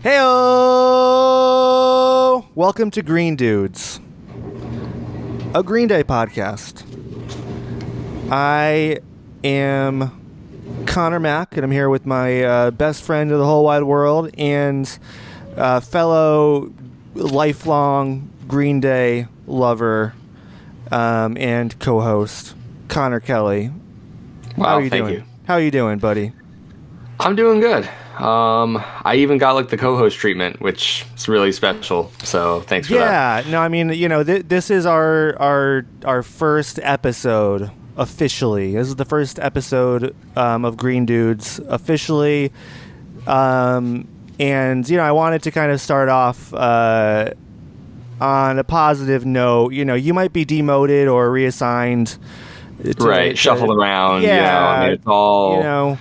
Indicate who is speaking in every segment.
Speaker 1: Heyo! Welcome to Green Dudes, a Green Day podcast. I am Connor Mack, and I'm here with my best friend of the whole wide world and fellow lifelong Green Day lover and co-host, Connor Kelly.
Speaker 2: Wow,
Speaker 1: How are you
Speaker 2: thank
Speaker 1: doing?
Speaker 2: you.
Speaker 1: How are you doing, buddy?
Speaker 2: I'm doing good. I even got like the co-host treatment, which is really special. So thanks for that.
Speaker 1: Yeah, no, I mean, you know, this is our first episode officially. This is the first episode of Green Dudes officially, and you know, I wanted to kind of start off on a positive note. You know, you might be demoted or reassigned,
Speaker 2: Shuffled around.
Speaker 1: Yeah,
Speaker 2: I mean, it's all.
Speaker 1: You know.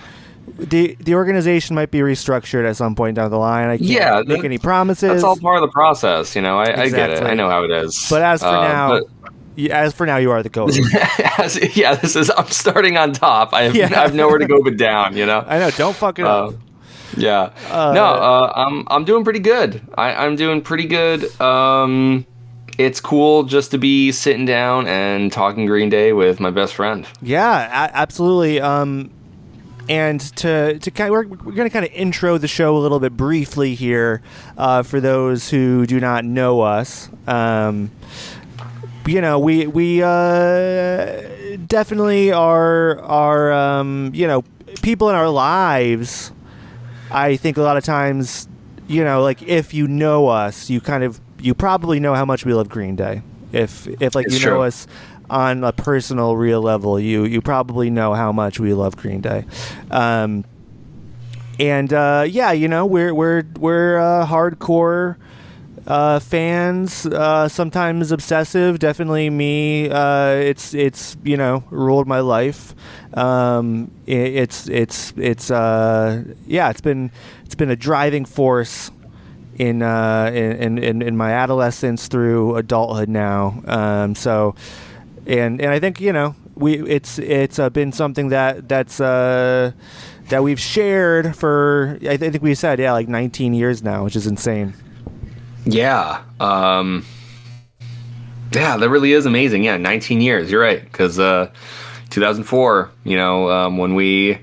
Speaker 1: The organization might be restructured at some point down the line. I can't make any promises.
Speaker 2: That's all part of the process, you know. I get it.
Speaker 1: Exactly.
Speaker 2: I know how it is.
Speaker 1: But as for now, you are the coach.
Speaker 2: I'm starting on top. I have nowhere to go but down, you know.
Speaker 1: I know. Don't fuck it up.
Speaker 2: Yeah. I'm doing pretty good. I'm doing pretty good. It's cool just to be sitting down and talking Green Day with my best friend.
Speaker 1: Yeah, absolutely. And to kind of, we're going to kind of intro the show a little bit briefly here for those who do not know us. You know, we definitely are you know, people in our lives. I think a lot of times, you know, like if you know us, you probably know how much we love Green Day. If like
Speaker 2: It's
Speaker 1: you know
Speaker 2: true.
Speaker 1: us on a personal, real level, you probably know how much we love Green Day, and yeah, you know, we're hardcore fans, sometimes obsessive. Definitely me. It's you know, ruled my life. It's been a driving force in my adolescence through adulthood now. So. And I think, you know, it's been something that we've shared for, I think we said, like 19 years now, which is insane.
Speaker 2: Yeah. Yeah, that really is amazing. Yeah, 19 years. You're right. Because 2004, you know, when we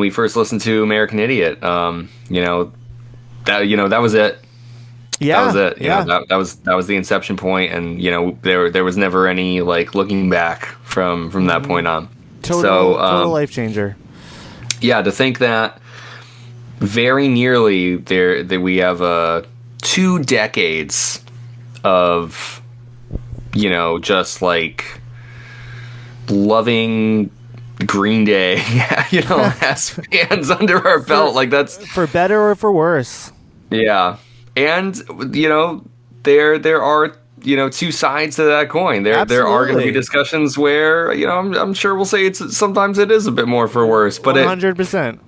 Speaker 2: first listened to American Idiot, you know, that was it.
Speaker 1: Yeah,
Speaker 2: that was it. You know, that was the inception point, and you know, there was never any like looking back from that point on.
Speaker 1: Total life changer.
Speaker 2: Yeah, to think that very nearly that we have 2 decades of, you know, just like loving Green Day, you know, as fans under our belt, like that's
Speaker 1: for better or for worse.
Speaker 2: Yeah. And, you know, there are, you know, 2 sides to that coin. There are going to be discussions where, you know, I'm sure we'll say sometimes it is a bit more for worse, but
Speaker 1: 100%.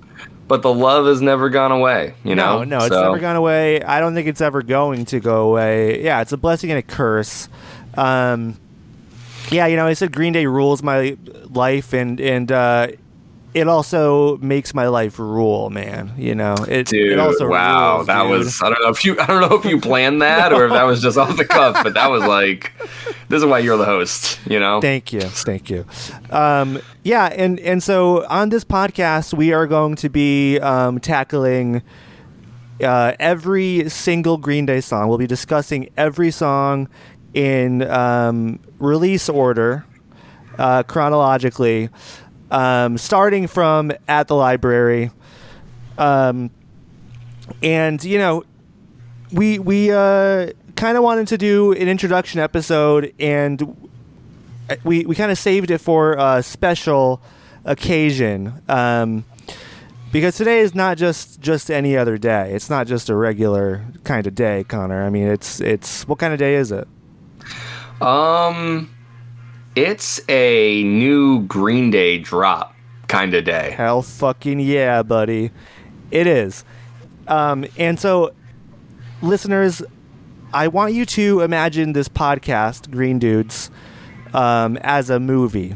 Speaker 2: But the love has never gone away, you know?
Speaker 1: No, it's never gone away. I don't think it's ever going to go away. Yeah, it's a blessing and a curse. Yeah, you know, I said Green Day rules my life, and it also makes my life rule, man. You know, it also
Speaker 2: wow,
Speaker 1: rules,
Speaker 2: that
Speaker 1: dude.
Speaker 2: was I don't know if you planned that or if that was just off the cuff, but that was like, this is why you're the host, you know.
Speaker 1: Thank you. Yeah, and so on this podcast we are going to be tackling every single Green Day song. We'll be discussing every song in release order, chronologically. Starting from At the Library, and you know, we kind of wanted to do an introduction episode, and we kind of saved it for a special occasion, because today is not just any other day. It's not just a regular kind of day, Connor. I mean, it's what kind of day is it?
Speaker 2: It's a new Green Day drop kind of day.
Speaker 1: Hell fucking yeah, buddy. It is. And so, listeners, I want you to imagine this podcast, Green Dudes, as a movie.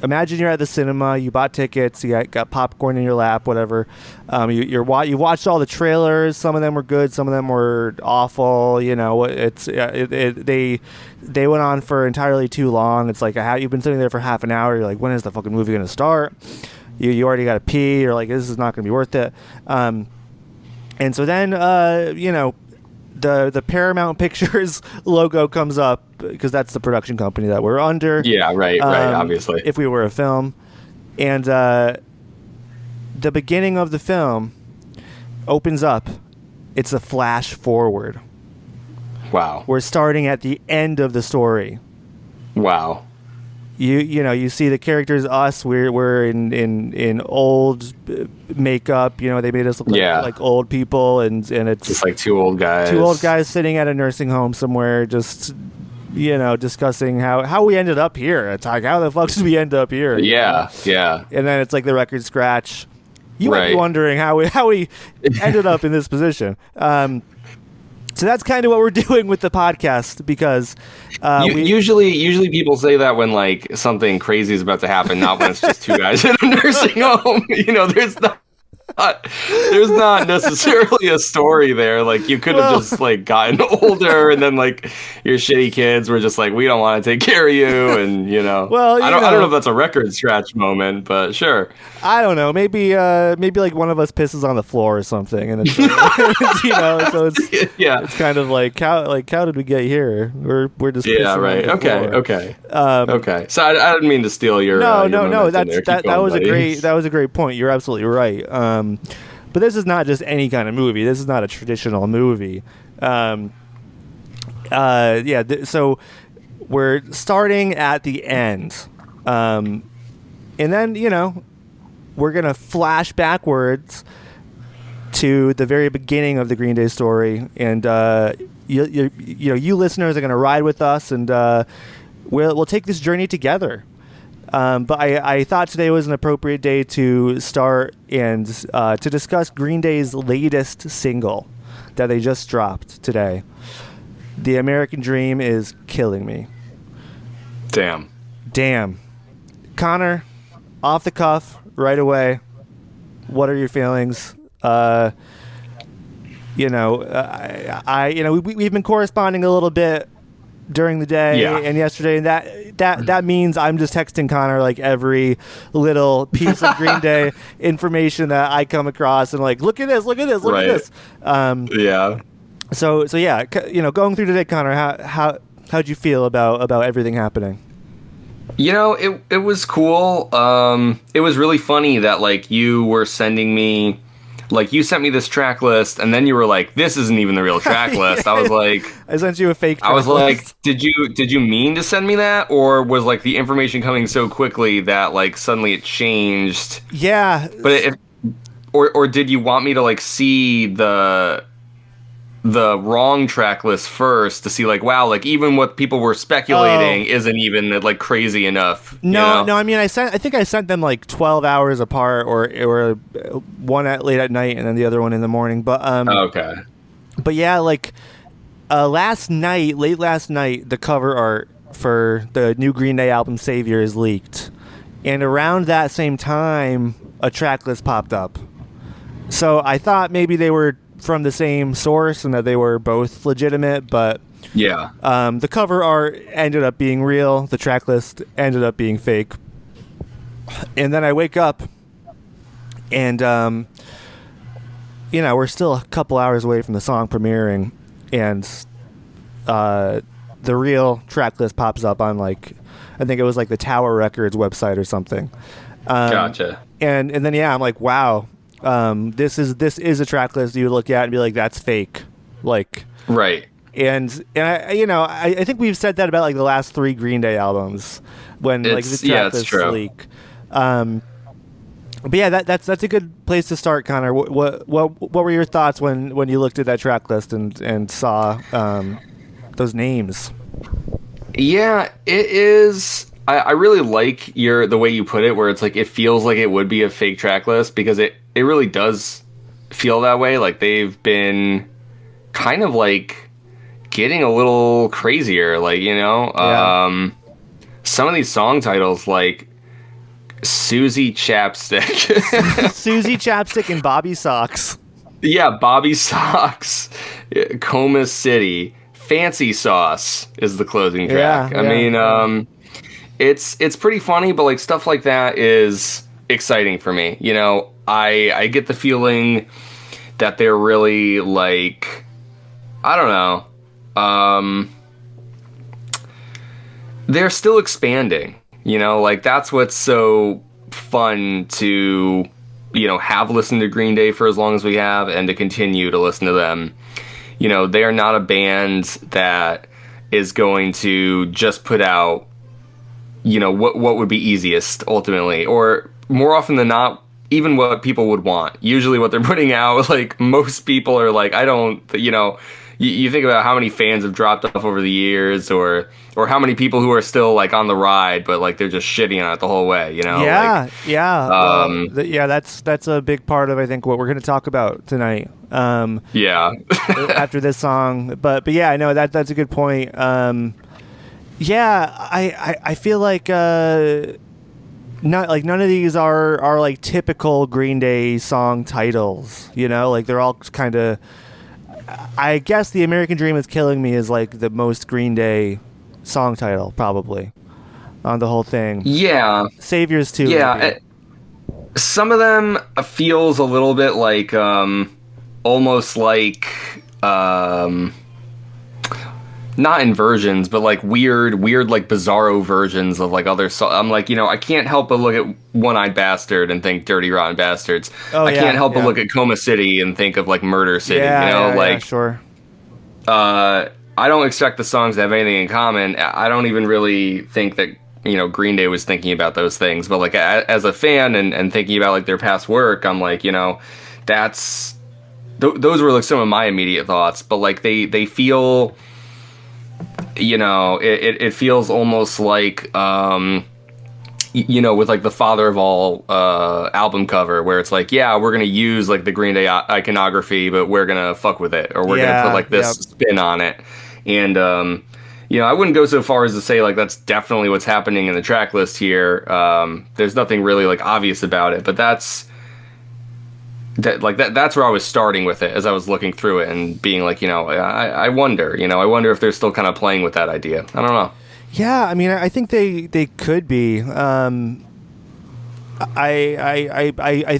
Speaker 1: imagine you're at the cinema, you bought tickets, you got popcorn in your lap, whatever. You watched all the trailers. Some of them were good, some of them were awful. You know, they went on for entirely too long. It's like you've been sitting there for half an hour. You're like, when is the fucking movie going to start? You already got to pee. You're like, this is not going to be worth it. And so then, you know, the Paramount Pictures logo comes up because that's the production company that we're under.
Speaker 2: Yeah, right, obviously.
Speaker 1: If we were a film. And the beginning of the film opens up. It's a flash forward.
Speaker 2: Wow.
Speaker 1: We're starting at the end of the story.
Speaker 2: Wow.
Speaker 1: You know, you see the characters, us, we're in old makeup. You know, they made us look like old people, and it's
Speaker 2: just like two old guys
Speaker 1: sitting at a nursing home somewhere, just, you know, discussing how we ended up here. It's like, how the fuck did we end up here?
Speaker 2: Yeah.
Speaker 1: And then it's like the record scratch. You might be wondering how we ended up in this position. So that's kind of what we're doing with the podcast, because
Speaker 2: usually people say that when like something crazy is about to happen, not when it's just two guys in a nursing home. You know, there's not necessarily a story there. Like, you could have just like gotten older, and then like your shitty kids were just like, we don't want to take care of you, and you know.
Speaker 1: Well,
Speaker 2: I don't know if that's a record scratch moment, but sure.
Speaker 1: I don't know. Maybe like one of us pisses on the floor or something, and it's, you know, so it's it's kind of like how did we get here? We're just pissing
Speaker 2: right.
Speaker 1: on the floor.
Speaker 2: Okay. So I didn't mean to steal your
Speaker 1: no.
Speaker 2: That
Speaker 1: was a great point. You're absolutely right. But this is not just any kind of movie. This is not a traditional movie. So we're starting at the end, and then, you know, we're gonna flash backwards to the very beginning of the Green Day story, and you listeners are gonna ride with us, and we'll take this journey together. But I thought today was an appropriate day to start and to discuss Green Day's latest single that they just dropped today. The American Dream is killing me. Damn. Connor, off the cuff, right away, what are your feelings? We've been corresponding a little bit during the day and yesterday, and that means I'm just texting Connor like every little piece of Green Day information that I come across, and like, look at this. At this. So yeah, you know, going through today, Connor, how'd you feel about everything happening?
Speaker 2: You know, it was cool. It was really funny that like you were sending me. Like, you sent me this track list, and then you were like, this isn't even the real track list. I was like...
Speaker 1: I sent you a fake track list.
Speaker 2: Like, did you mean to send me that? Or was, like, the information coming so quickly that, like, suddenly it changed?
Speaker 1: Yeah.
Speaker 2: But or did you want me to, like, see the wrong track list first to see, like, wow, like, even what people were speculating isn't even, like, crazy enough.
Speaker 1: No, I mean, I think I sent them like 12 hours apart, or one late at night and then the other one in the morning. But
Speaker 2: okay.
Speaker 1: But yeah, like late last night, the cover art for the new Green Day album Savior is leaked, and around that same time, a track list popped up. So I thought maybe they were from the same source and that they were both legitimate, but the cover art ended up being real, the track list ended up being fake. And then I wake up and we're still a couple hours away from the song premiering, and the real track list pops up on, like, I think it was like the Tower Records website or something.
Speaker 2: Gotcha.
Speaker 1: And then I'm like, wow. This is a track list you would look at and be like, that's fake, like,
Speaker 2: right.
Speaker 1: And I think we've said that about like the last 3 Green Day albums when like the track list leak. But yeah, that's a good place to start, Connor. What were your thoughts when you looked at that track list and saw those names?
Speaker 2: Yeah, it is. I really like the way you put it, where it's like it feels like it would be a fake track list, because it really does feel that way. Like, they've been kind of like getting a little crazier, like, you know. Some of these song titles, like, Susie Chapstick.
Speaker 1: Susie Chapstick and Bobby Socks.
Speaker 2: Yeah, Bobby Socks. Coma City. Fancy Sauce is the closing track.
Speaker 1: Yeah,
Speaker 2: I mean, it's pretty funny, but like stuff like that is exciting for me. You know, I get the feeling that they're really like, I don't know, they're still expanding. You know, like that's what's so fun to, you know, have listened to Green Day for as long as we have and to continue to listen to them. You know, they are not a band that is going to just put out, you know, what would be easiest ultimately, or more often than not, even what people would want. Usually what they're putting out, like most people are like, I don't, you know, you think about how many fans have dropped off over the years, or how many people who are still like on the ride, but like they're just shitting on it the whole way, you know?
Speaker 1: Yeah,
Speaker 2: like,
Speaker 1: yeah, that's a big part of I think what we're going to talk about tonight.
Speaker 2: Yeah.
Speaker 1: After this song, but yeah, I know that's a good point. Yeah, I feel like not like none of these are like typical Green Day song titles. You know, like they're all kind of. I guess The American Dream Is Killing Me is like the most Green Day song title probably on the whole thing.
Speaker 2: Yeah.
Speaker 1: Saviors too.
Speaker 2: Yeah. Some of them feels a little bit like almost like not inversions, but like weird like bizarro versions of like other songs. I'm like, you know, I can't help but look at One-Eyed Bastard and think Dirty Rotten Bastards. I can't help but look at Coma City and think of like Murder City. You know, like
Speaker 1: sure.
Speaker 2: I don't expect the songs to have anything in common. I don't even really think that, you know, Green Day was thinking about those things. But like as a fan and thinking about like their past work, I'm like, you know, that's those were like some of my immediate thoughts. But like they feel. You know, it feels almost like, you know, with like the Father of All album cover, where it's like, yeah, we're going to use like the Green Day iconography, but we're going to fuck with it, or we're going to put like this spin on it. And, you know, I wouldn't go so far as to say like that's definitely what's happening in the track list here. There's nothing really like obvious about it, but that's where I was starting with it as I was looking through it and being like, you know, I wonder if they're still kind of playing with that idea. I don't know.
Speaker 1: Yeah, I mean, I think they could be. I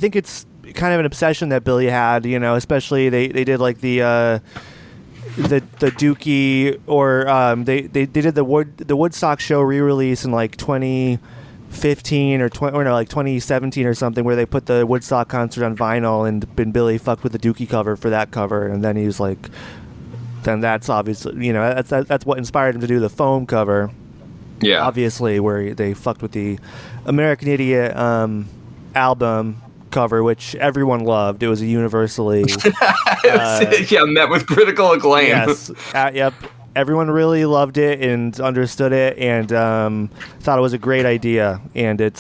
Speaker 1: think it's kind of an obsession that Billy had, you know, especially they did like the Dookie, or they did the Woodstock show re-release in like 2015 or 2017 or something, where they put the Woodstock concert on vinyl, and Billy fucked with the Dookie cover for that cover, and then he was like, then that's obviously, you know, that's what inspired him to do the Foam cover.
Speaker 2: Yeah,
Speaker 1: obviously, where they fucked with the American Idiot album cover, which everyone loved. It was a universally
Speaker 2: met with critical acclaim.
Speaker 1: Yes, yep. Everyone really loved it and understood it, and thought it was a great idea. And I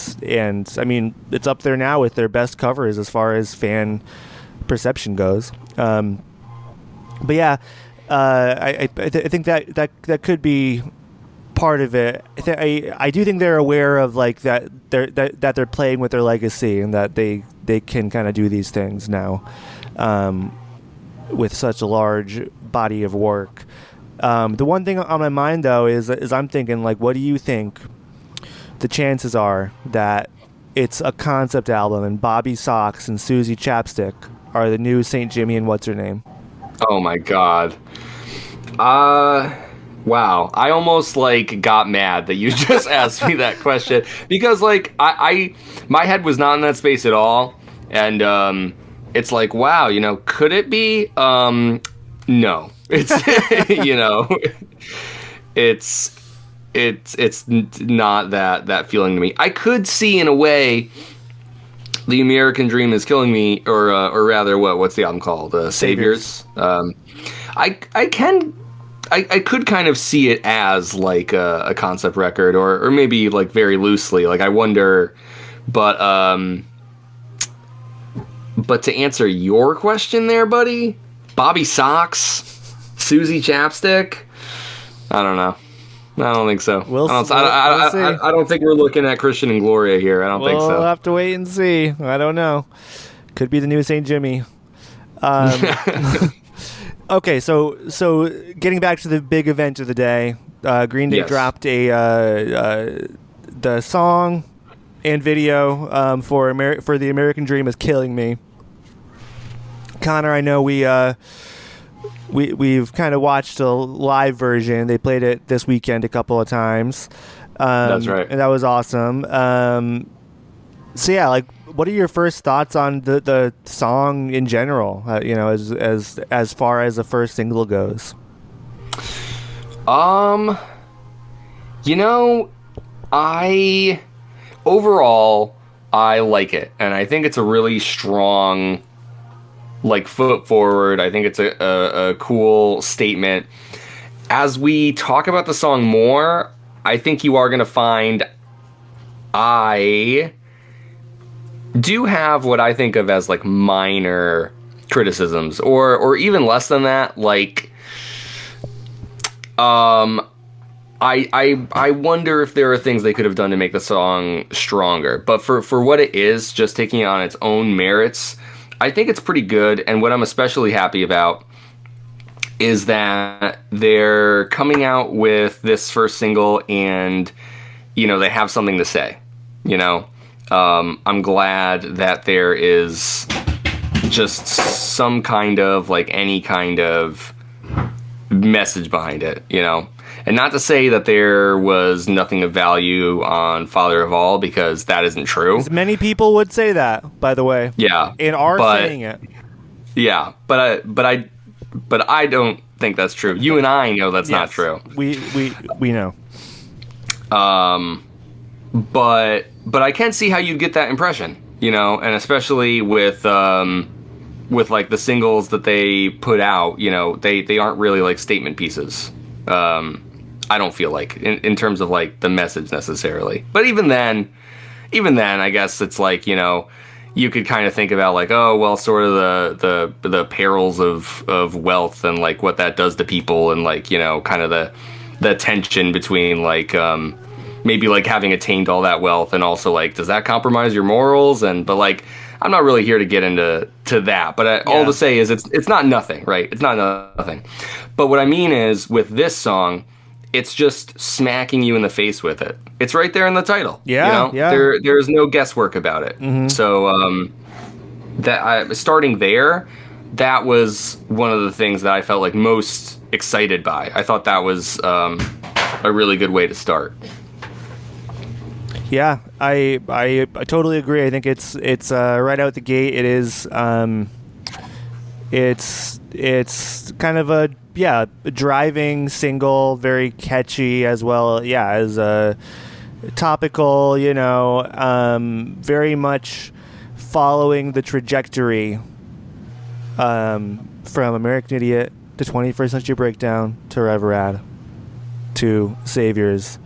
Speaker 1: mean, it's up there now with their best covers as far as fan perception goes. But yeah, I think that could be part of it. I do think they're aware of like that they're playing with their legacy, and that they can kind of do these things now with such a large body of work. The one thing on my mind though is I'm thinking, like, what do you think the chances are that it's a concept album and Bobby Socks and Susie Chapstick are the new St. Jimmy and what's her name? Oh
Speaker 2: my god. Wow, I almost like got mad that you just asked me that question, because like I my head was not in that space at all, and it's like, wow, you know, could it be? No, it's you know, it's not that feeling to me. I could see in a way The American Dream Is Killing Me, or rather, what's the album called? Saviors. I could kind of see it as like a concept record, or maybe like very loosely. Like I wonder, but to answer your question there, buddy, Bobby Socks, Susie Chapstick, I don't know. I don't think so.
Speaker 1: We'll
Speaker 2: I
Speaker 1: see.
Speaker 2: I don't think we're looking at Christian and Gloria here. I don't think so.
Speaker 1: We'll have to wait and see. I don't know. Could be the new St. Jimmy. Okay, so getting back to the big event of the day, Green Day dropped the song and video for the American Dream Is Killing Me. Connor, I know we've kind of watched a live version. They played it this weekend a couple of times.
Speaker 2: That's right,
Speaker 1: and that was awesome. So yeah, like, what are your first thoughts on the song in general? As far as the first single goes.
Speaker 2: Overall I like it, and I think it's a really strong, like, foot forward. I think it's a cool statement. As we talk about the song more, I think you are going to find I do have what I think of as, like, minor criticisms, or even less than that. Like, I wonder if there are things they could have done to make the song stronger. But for what it is, just taking it on its own merits, I think it's pretty good. And what I'm especially happy about is that they're coming out with this first single, and, you know, they have something to say, you know. I'm glad that there is just some kind of, like, any kind of message behind it, you know. And not to say that there was nothing of value on Father of All, because that isn't true.
Speaker 1: As many people would say that, by the way.
Speaker 2: Yeah.
Speaker 1: And are saying it.
Speaker 2: Yeah, but I don't think that's true. You and I know that's not true.
Speaker 1: We know.
Speaker 2: But I can see how you'd get that impression, you know, and especially with like the singles that they put out, you know, they aren't really like statement pieces. I don't feel like in terms of like the message necessarily. But even then, I guess it's like, you know, you could kind of think about like, oh, well, sort of the perils of wealth and like what that does to people, and like, you know, kind of the tension between like maybe like having attained all that wealth, and also like, does that compromise your morals? But like, I'm not really here to get into that. But all to say is it's not nothing, right? It's not nothing. But what I mean is, with this song, it's just smacking you in the face with it. It's right there in the title.
Speaker 1: Yeah,
Speaker 2: you know?
Speaker 1: yeah.
Speaker 2: There's no guesswork about it. Mm-hmm. So starting there, that was one of the things that I felt like most excited by. I thought that was a really good way to start.
Speaker 1: Yeah, I totally agree. I think it's right out the gate. It is it's kind of a driving single, very catchy as well. Yeah, as topical, you know, very much following the trajectory from American Idiot to 21st Century Breakdown to Rev Rad to Saviors.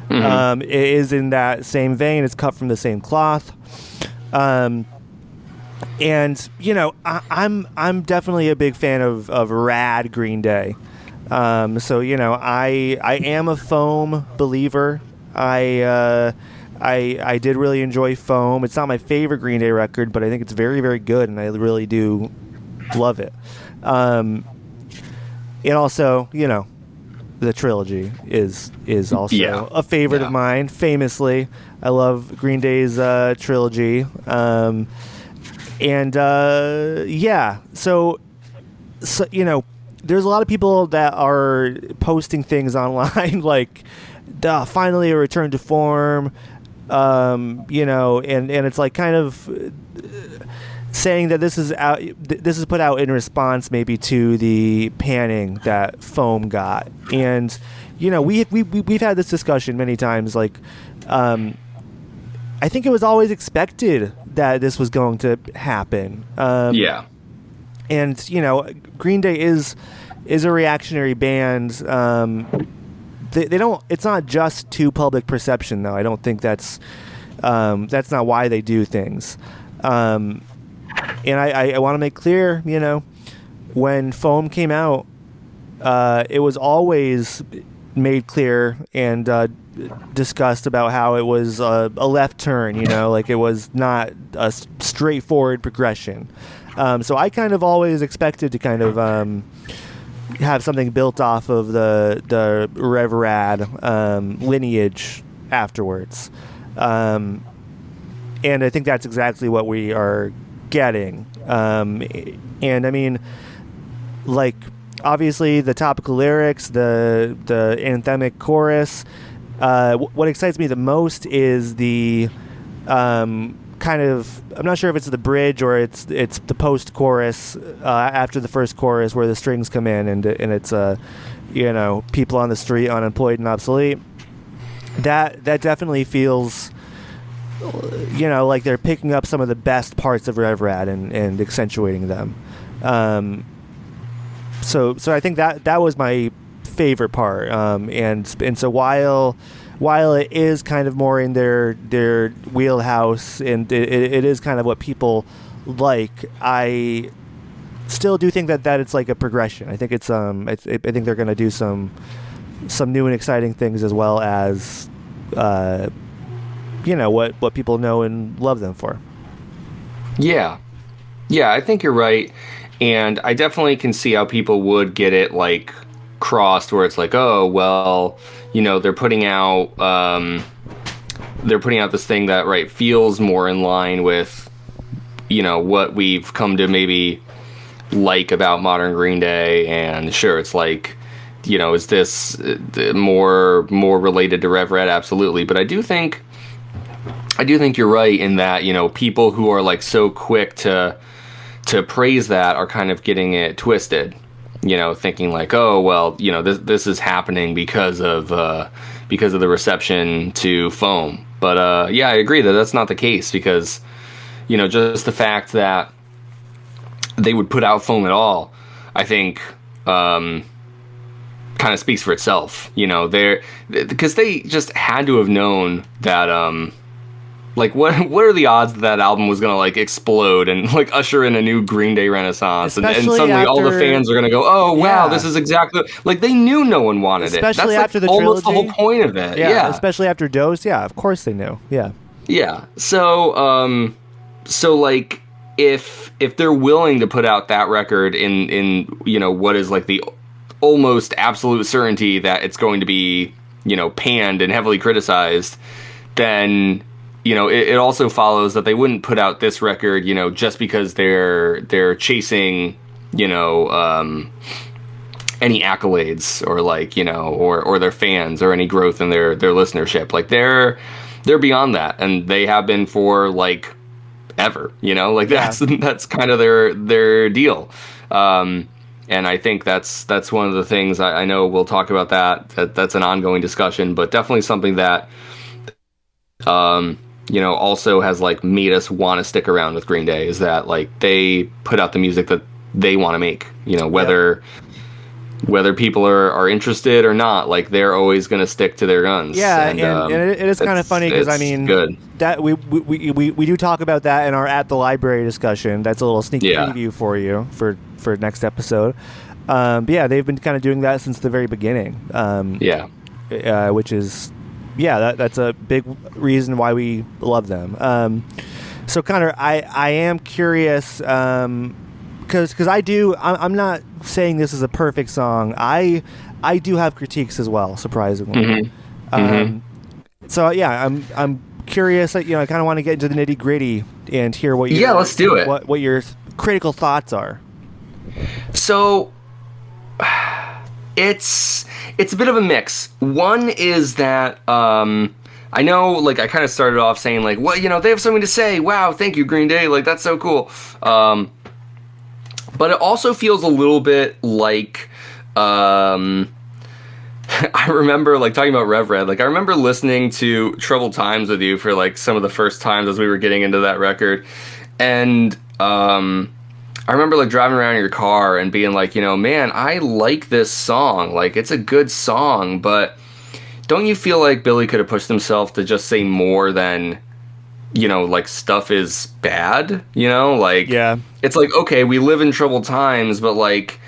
Speaker 1: Mm-hmm. It is in that same vein. It's cut from the same cloth. And, you know, I'm definitely a big fan of Rad Green Day. So, you know, I am a Foam believer. I did really enjoy Foam. It's not my favorite Green Day record, but I think it's very, very good, and I really do love it. And also, you know, the trilogy is also a favorite of mine. Famously, I love Green Day's trilogy. So you know, there's a lot of people that are posting things online like, finally a return to form, you know, and it's like kind of saying that this is put out in response maybe to the panning that Foam got. And, you know, we've had this discussion many times. Like, I think it was always expected that this was going to happen. And, you know, Green Day is a reactionary band. They don't. It's not just to public perception, though. I don't think that's not why they do things. And I want to make clear, you know, when Foam came out, it was always made clear and discussed about how it was a left turn, like it was not a straightforward progression. So I kind of always expected to kind of have something built off of the Rev Rad lineage afterwards. And I think that's exactly what we are getting. And I mean, like, obviously the topical lyrics, the anthemic chorus. What excites me the most is the kind of, I'm not sure if it's the bridge or it's the post chorus after the first chorus where the strings come in and it's people on the street, unemployed and obsolete. That definitely feels like they're picking up some of the best parts of Rev Rad and accentuating them. So I think that was my favorite part. And so while it is kind of more in their wheelhouse and it is kind of what people like, I still do think that it's like a progression. I think it's I think they're going to do some new and exciting things, as well as what people know and love them for.
Speaker 2: Yeah, I think you're right, and I definitely can see how people would get it like crossed, where it's like, oh well, they're putting out this thing that feels more in line with what we've come to maybe like about modern Green Day, and sure, it's like, is this more related to Rev Rad? Absolutely, but I do think you're right in that people who are like so quick to praise that are kind of getting it twisted, thinking like, oh well, this is happening because of the reception to Foam. But yeah, I agree that that's not the case, because just the fact that they would put out Foam at all, I think kind of speaks for itself. Because they just had to have known that what are the odds that album was gonna like explode and like usher in a new Green Day renaissance, and suddenly all the fans are gonna go, oh wow, this is exactly like, they knew no one wanted it. That's after the almost trilogy. The whole point of it. Yeah,
Speaker 1: especially after Dose. Yeah, of course they knew. Yeah.
Speaker 2: So like if they're willing to put out that record in what is like the almost absolute certainty that it's going to be panned and heavily criticized, then it also follows that they wouldn't put out this record, just because they're chasing, any accolades or like, or their fans or any growth in their listenership. Like they're beyond that, and they have been for like ever, that's kind of their deal. And I think that's one of the things I know we'll talk about that's an ongoing discussion, but definitely something that, also has like made us want to stick around with Green Day, is that like they put out the music that they want to make, whether people are interested or not, like they're always going to stick to their guns.
Speaker 1: Yeah, and it is kind of funny because I mean,
Speaker 2: good.
Speaker 1: That we do talk about that in our At the Library discussion. That's a little sneak preview for you for next episode. But yeah, they've been kind of doing that since the very beginning. Which is. Yeah, that's a big reason why we love them. So Connor, I am curious, because I'm not saying this is a perfect song. I do have critiques as well, surprisingly. So yeah, I'm curious. I kind of want to get into the nitty gritty and hear what
Speaker 2: let's do it.
Speaker 1: What your critical thoughts are. So.
Speaker 2: It's a bit of a mix. One is that I know, like, I kind of started off saying like, well, they have something to say. Wow, thank you, Green Day. Like, that's so cool. But it also feels a little bit like I remember like talking about Rev Rad. Like, I remember listening to Troubled Times with you for like some of the first times as we were getting into that record, and I remember like driving around in your car and being like, man, I like this song. Like, it's a good song, but don't you feel like Billy could have pushed himself to just say more than, like stuff is bad? Like,
Speaker 1: yeah,
Speaker 2: it's like, okay, we live in troubled times, but like,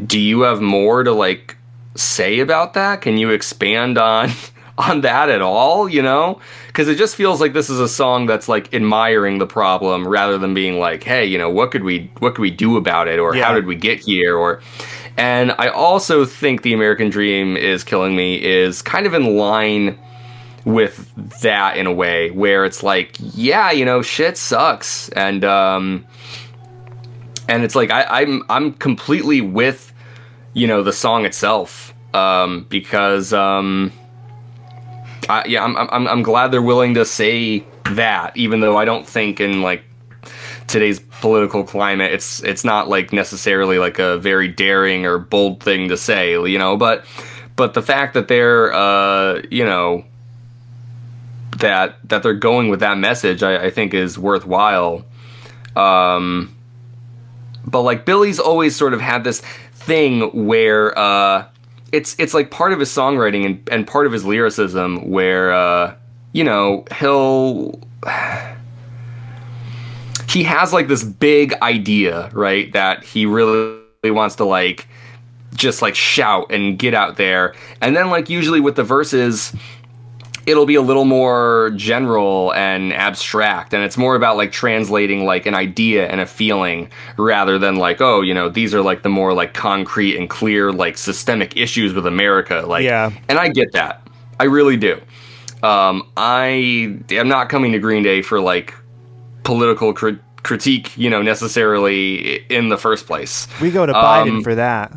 Speaker 2: do you have more to like say about that? Can you expand on on that at all, you know? Because it just feels like this is a song that's like admiring the problem rather than being like, hey, you know, what could we do about it, or how did we get here, or. And I also think The American Dream Is Killing Me is kind of in line with that in a way, where it's like, yeah, you know, shit sucks, and it's like I'm completely with, you know, the song itself, because I'm glad they're willing to say that, even though I don't think in like today's political climate it's not like necessarily like a very daring or bold thing to say, you know, but the fact that they're you know, that they're going with that message, I think is worthwhile. But like Billy's always sort of had this thing where it's like part of his songwriting and part of his lyricism where you know, he has like this big idea, right, that he really wants to like just like shout and get out there, and then like usually with the verses it'll be a little more general and abstract, and it's more about like translating like an idea and a feeling rather than like, oh, you know, these are like the more like concrete and clear like systemic issues with America, like. Yeah. And I get that, I really do. I am not coming to Green Day for like political critique, you know, necessarily in the first place.
Speaker 1: We go to Biden for that.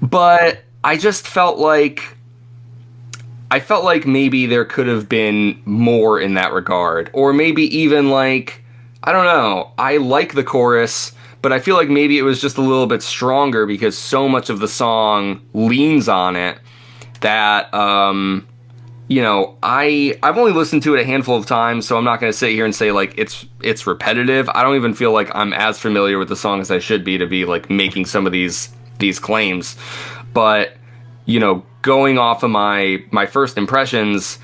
Speaker 2: but I just felt like maybe there could have been more in that regard, or maybe even like, I don't know, I like the chorus, but I feel like maybe it was just a little bit stronger because so much of the song leans on it that you know, I've only listened to it a handful of times, so I'm not going to sit here and say like it's repetitive. I don't even feel like I'm as familiar with the song as I should be to be like making some of these claims. But, you know, going off of my first impressions,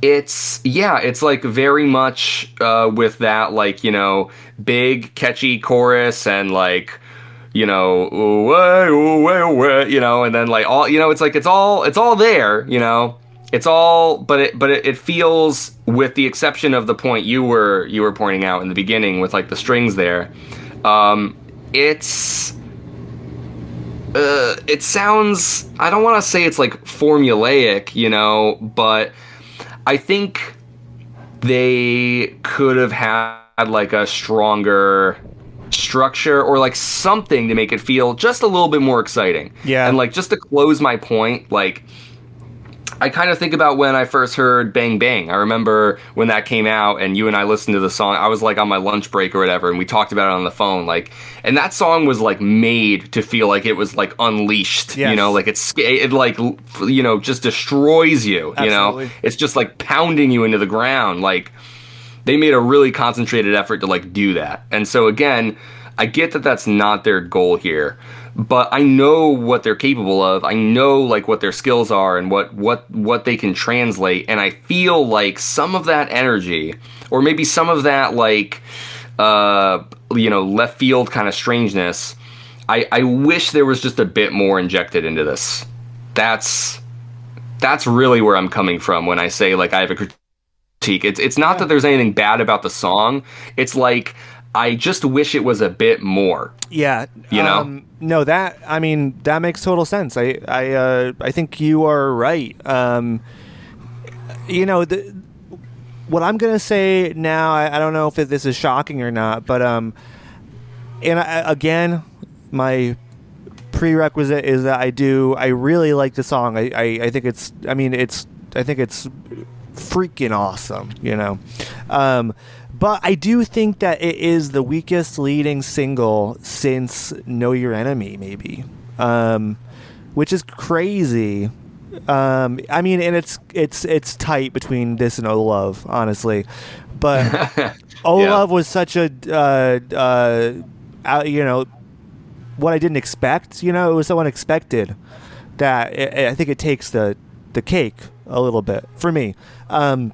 Speaker 2: it's like very much with that, like, you know, big catchy chorus and like, you know, you know, and then like all, you know, it's like it's all there, you know, it's all, but it feels, with the exception of the point you were pointing out in the beginning with like the strings there, it sounds, I don't want to say it's like formulaic, you know, but I think they could have had like a stronger structure or like something to make it feel just a little bit more exciting. Yeah. And like, just to close my point, like, I kind of think about when I first heard Bang Bang. I remember when that came out and you and I listened to the song. I was like on my lunch break or whatever, and we talked about it on the phone. Like, and that song was like made to feel like it was like unleashed. Yes. You know, like it like, you know, just destroys you. Absolutely. You know, it's just like pounding you into the ground. Like, they made a really concentrated effort to like do that. And so again, I get that that's not their goal here, but I know what they're capable of. I know like what their skills are and what they can translate. And I feel like some of that energy, or maybe some of that like, you know, left field kind of strangeness, I wish there was just a bit more injected into this. That's really where I'm coming from when I say like I have a critique. It's not that there's anything bad about the song. It's like, I just wish it was a bit more. Yeah. You know?
Speaker 1: No, that, I mean, that makes total sense. I think you are right. You know, what I'm going to say now, I don't know if this is shocking or not, but, and again, my prerequisite is that I really like the song. I think it's freaking awesome, you know. But I do think that it is the weakest leading single since Know Your Enemy, maybe, which is crazy. I mean, and it's tight between this and Oh Love, honestly. But Oh Love was such a, you know, what I didn't expect. You know, it was so unexpected that I think it takes the cake a little bit for me. And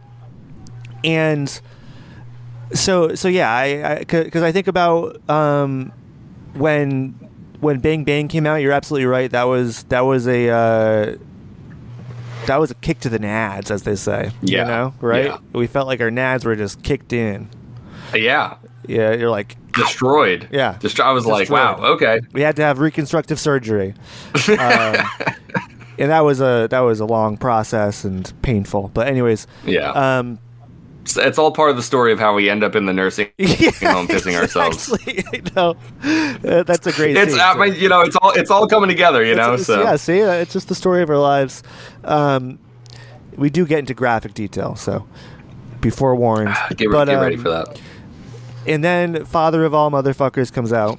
Speaker 1: so yeah, because I think about when Bang Bang came out, you're absolutely right. That was a kick to the nads, as they say.
Speaker 2: Yeah.
Speaker 1: You know, right?
Speaker 2: Yeah.
Speaker 1: We felt like our nads were just kicked in.
Speaker 2: Yeah.
Speaker 1: Yeah, you're like
Speaker 2: Destroyed.
Speaker 1: Yeah.
Speaker 2: I was like, wow, okay.
Speaker 1: We had to have reconstructive surgery, and that was a long process and painful. But anyways,
Speaker 2: Yeah. It's all part of the story of how we end up in the nursing home pissing ourselves.
Speaker 1: I know. That's a great.
Speaker 2: It's
Speaker 1: scene,
Speaker 2: I mean, you know, it's all coming together, you know. So
Speaker 1: yeah, see, it's just the story of our lives. We do get into graphic detail, so be forewarned.
Speaker 2: Get ready for that.
Speaker 1: And then Father of All Motherfuckers comes out,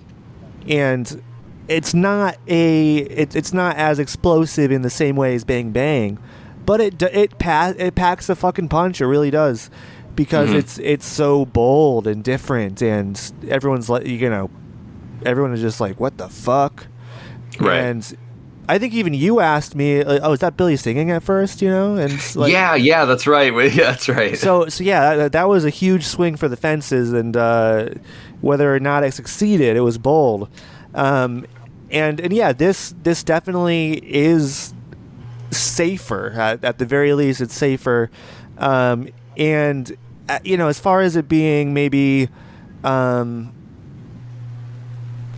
Speaker 1: and it's not as explosive in the same way as Bang Bang, but it packs a fucking punch. It really does, because it's so bold and different, and everyone's like, everyone is just like, what the fuck,
Speaker 2: right?
Speaker 1: And I think even you asked me, "Oh, is that Billy singing at first?" You know, and like,
Speaker 2: yeah, that's right. Yeah, that's right.
Speaker 1: So yeah, that was a huge swing for the fences, and whether or not it succeeded, it was bold. And yeah, this definitely is safer. At the very least, it's safer. And as far as it being maybe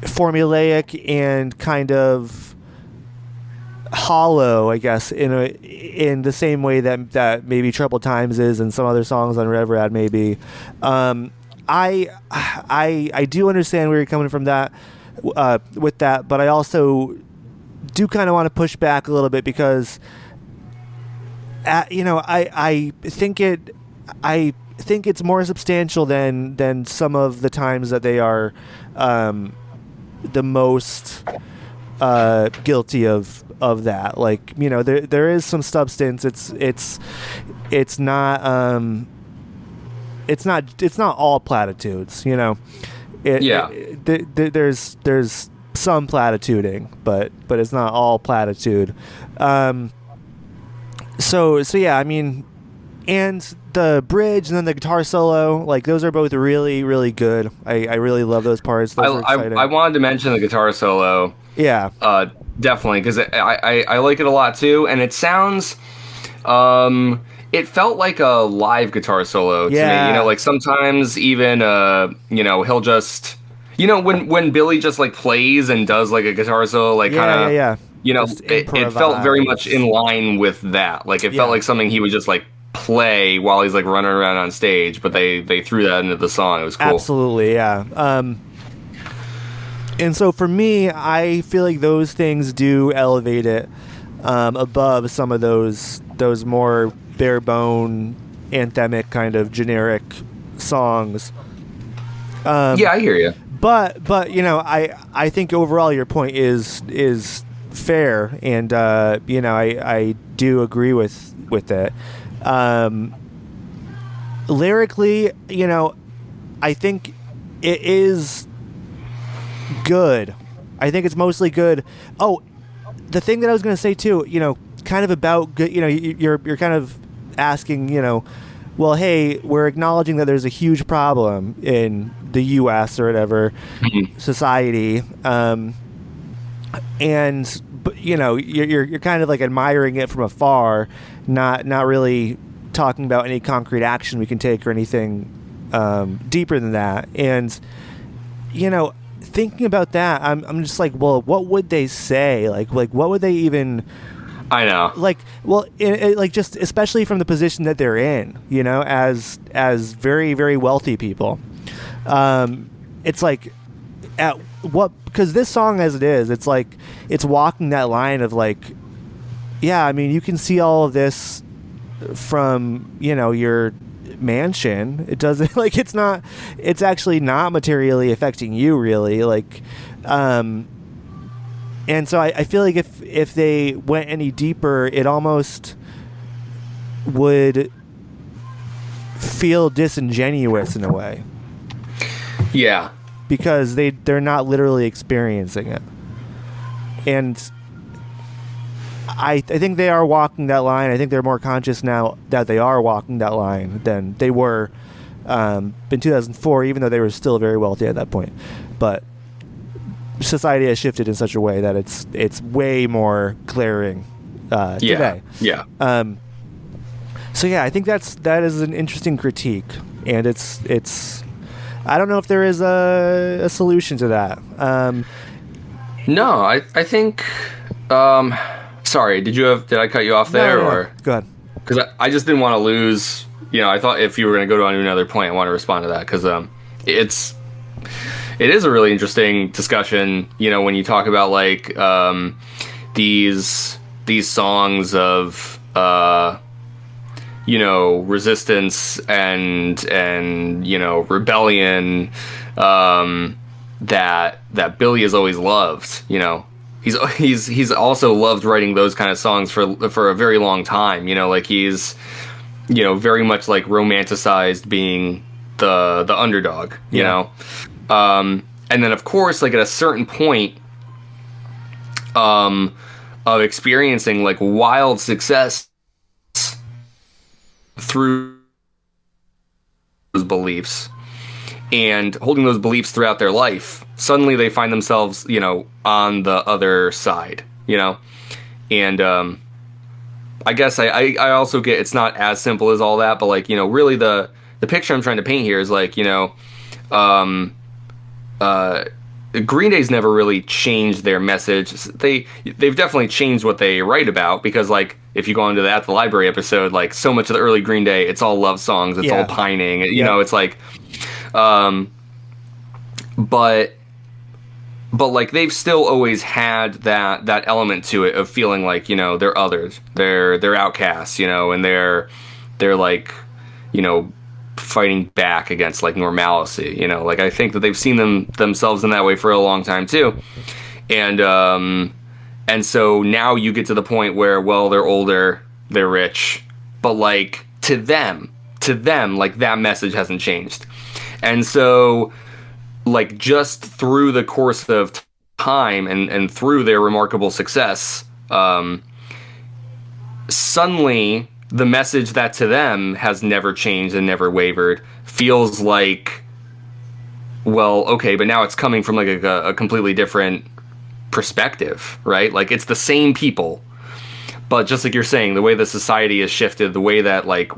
Speaker 1: formulaic and kind of hollow, I guess, in the same way that maybe Troubled Times is, and some other songs on Rev Rad maybe. I do understand where you're coming from with that, but I also do kind of want to push back a little bit, because I think it's more substantial than some of the times that they are the most guilty of that. Like, there is some substance. It's not all platitudes, there's some platituding, but it's not all platitude. So yeah, I mean, and the bridge and then the guitar solo, like, those are both really, really good. I really love those parts. Those are exciting.
Speaker 2: I wanted to mention the guitar solo.
Speaker 1: Yeah.
Speaker 2: Definitely, because I like it a lot too, and it sounds, it felt like a live guitar solo to me. Like sometimes even, he'll just, when Billy just like plays and does like a guitar solo, like kind of,
Speaker 1: yeah.
Speaker 2: It felt very much in line with that. Like it felt like something he would just like play while he's like running around on stage, but they threw that into the song. It was cool.
Speaker 1: Absolutely, yeah. And so for me, I feel like those things do elevate it above some of those more bare bone, anthemic kind of generic songs.
Speaker 2: Yeah, I hear you.
Speaker 1: But I think overall your point is fair, and I do agree with it. Lyrically, I think it is good. I think it's mostly good. Oh, the thing that I was going to say too, kind of about good, you're kind of asking, well, hey, we're acknowledging that there's a huge problem in the U.S. or whatever society, but you're kind of like admiring it from afar, not really talking about any concrete action we can take or anything deeper than that. And thinking about that, I'm just like, well, what would they say? Like what would they even?
Speaker 2: I know.
Speaker 1: Like, well, like, just especially from the position that they're in, as very, very wealthy people. It's like, at what? Because this song, as it is, it's like it's walking that line of like, yeah, I mean, you can see all of this from your mansion. It doesn't like it's actually not materially affecting you, really, like. And so I feel like if they went any deeper, it almost would feel disingenuous in a way.
Speaker 2: Yeah.
Speaker 1: Because they're not literally experiencing it. And I think they are walking that line. I think they're more conscious now that they are walking that line than they were in 2004, even though they were still very wealthy at that point. But society has shifted in such a way that it's way more glaring today.
Speaker 2: Yeah.
Speaker 1: So yeah, I think that is an interesting critique, and it's I don't know if there is a solution to that.
Speaker 2: No, I think. Sorry, did I cut you off there,
Speaker 1: no.
Speaker 2: or
Speaker 1: Go ahead?
Speaker 2: because I just didn't want to lose. I thought if you were going to go to another point, I want to respond to that because it is a really interesting discussion. When you talk about like these songs of resistance and rebellion that Billy has always loved. He's also loved writing those kind of songs for a very long time. Like he's very much like romanticized being the underdog. And then of course, like at a certain point of experiencing like wild success through those beliefs and holding those beliefs throughout their life, suddenly they find themselves, on the other side, and I guess I also get it's not as simple as all that, but like, really the picture I'm trying to paint here is like, Green Day's never really changed their message. They've definitely changed what they write about, because like if you go into the At the Library episode, like so much of the early Green Day, it's all love songs, it's all pining, it's like but like they've still always had that element to it of feeling like, they're others, they're outcasts, and they're like, fighting back against like normalcy, like I think that they've seen themselves in that way for a long time too. And so now you get to the point where, well, they're older, they're rich, but like to them, like that message hasn't changed. And so like just through the course of time and through their remarkable success, suddenly the message that to them has never changed and never wavered feels like, well, okay, but now it's coming from like a completely different perspective, right? Like it's the same people, but just like you're saying, the way the society has shifted, the way that like,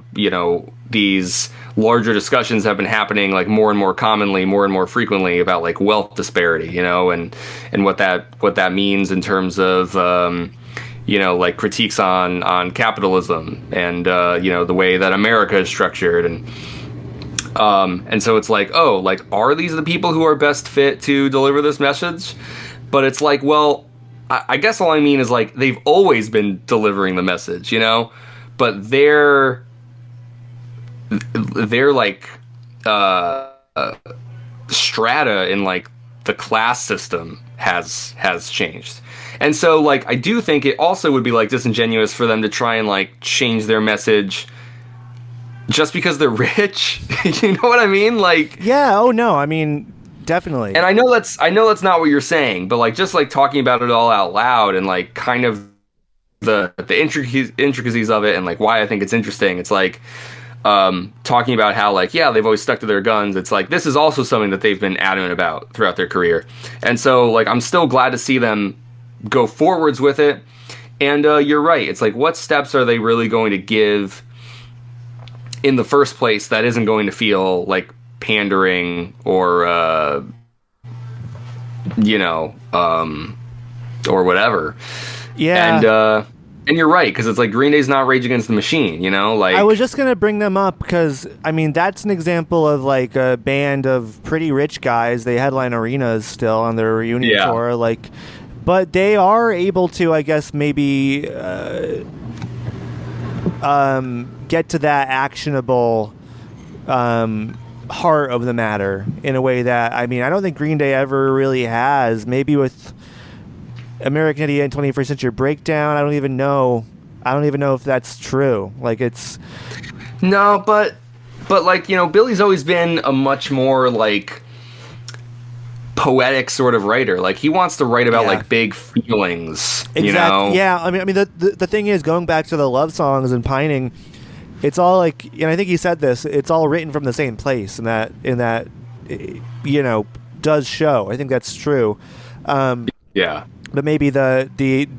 Speaker 2: these larger discussions have been happening like more and more commonly, more and more frequently about like wealth disparity, and what that means in terms of, like critiques on capitalism and, the way that America is structured. And so it's like, oh, like, are these the people who are best fit to deliver this message? But it's like, well, I guess all I mean is like, they've always been delivering the message, but they're like, strata in like the class system has changed. And so, like, I do think it also would be, like, disingenuous for them to try and, like, change their message just because they're rich. You know what I mean? Like...
Speaker 1: Yeah, oh, no, I mean, definitely.
Speaker 2: And I know that's not what you're saying, but, like, just, like, talking about it all out loud and, like, kind of the intricacies of it and, like, why I think it's interesting. It's, like, talking about how, like, yeah, they've always stuck to their guns. It's, like, this is also something that they've been adamant about throughout their career. And so, like, I'm still glad to see them go forwards with it. And you're right, it's like, what steps are they really going to give in the first place that isn't going to feel like pandering or or whatever.
Speaker 1: Yeah.
Speaker 2: And you're right, because it's like Green Day's not Rage Against the Machine, like...
Speaker 1: I was just going to bring them up because, I mean, that's an example of, like, a band of pretty rich guys. They headline arenas still on their reunion tour, like... But they are able to, I guess, maybe get to that actionable heart of the matter in a way that, I mean, I don't think Green Day ever really has. Maybe with American Idiot and 21st Century Breakdown, I don't even know if that's true. Like, it's...
Speaker 2: No, but like, Billy's always been a much more, like... poetic sort of writer. Like he wants to write about like big feelings.
Speaker 1: Exactly. Yeah. I mean the thing is, going back to the love songs and pining, it's all like, and I think he said this, it's all written from the same place, and that does show. I think that's true.
Speaker 2: Yeah.
Speaker 1: But maybe the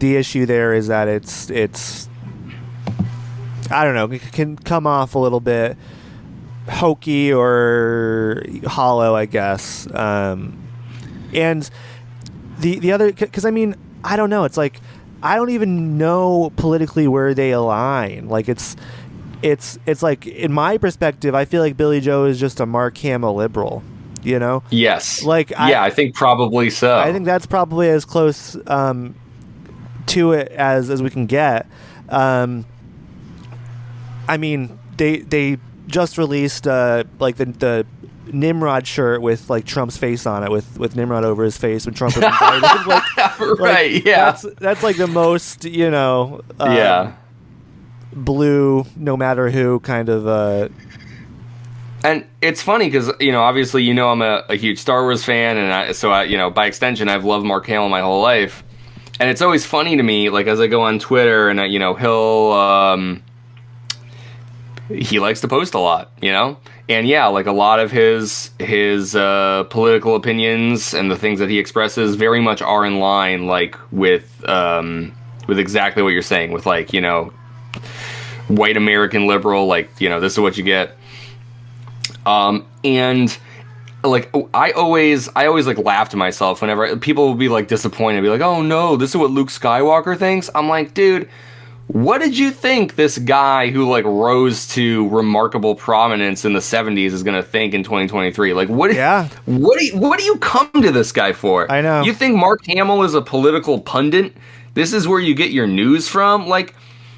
Speaker 1: issue there is that it's I don't know, it can come off a little bit hokey or hollow, I guess. And the other, because I mean, I don't know. It's like I don't even know politically where they align. Like it's like, in my perspective, I feel like Billy Joe is just a Mark Hamill liberal. You know?
Speaker 2: Yes.
Speaker 1: Like
Speaker 2: I think probably so.
Speaker 1: I think that's probably as close to it as we can get. I mean, they just released like the Nimrod shirt with like Trump's face on it, with Nimrod over his face when Trump was invited.
Speaker 2: Right. Yeah.
Speaker 1: That's like the most, you know. Blue, no matter who kind of.
Speaker 2: And it's funny because, you know, obviously, you know, I'm a huge Star Wars fan, and so you know, by extension, I've loved Mark Hamill my whole life. And it's always funny to me, like, as I go on Twitter, and you know, he likes to post a lot, you know, and yeah, like a lot of his political opinions and the things that he expresses very much are in line, like with exactly what you're saying, with, like, you know, white American liberal, like, you know, this is what you get. And like, I always like laugh to myself whenever people will be like disappointed, be like, oh no, this is what Luke Skywalker thinks. I'm like, dude, what did you think this guy who like rose to remarkable prominence in the 70s is going to think in 2023? Like, what do you come to this guy for?
Speaker 1: I know.
Speaker 2: You think Mark Hamill is a political pundit? This is where you get your news from? Like,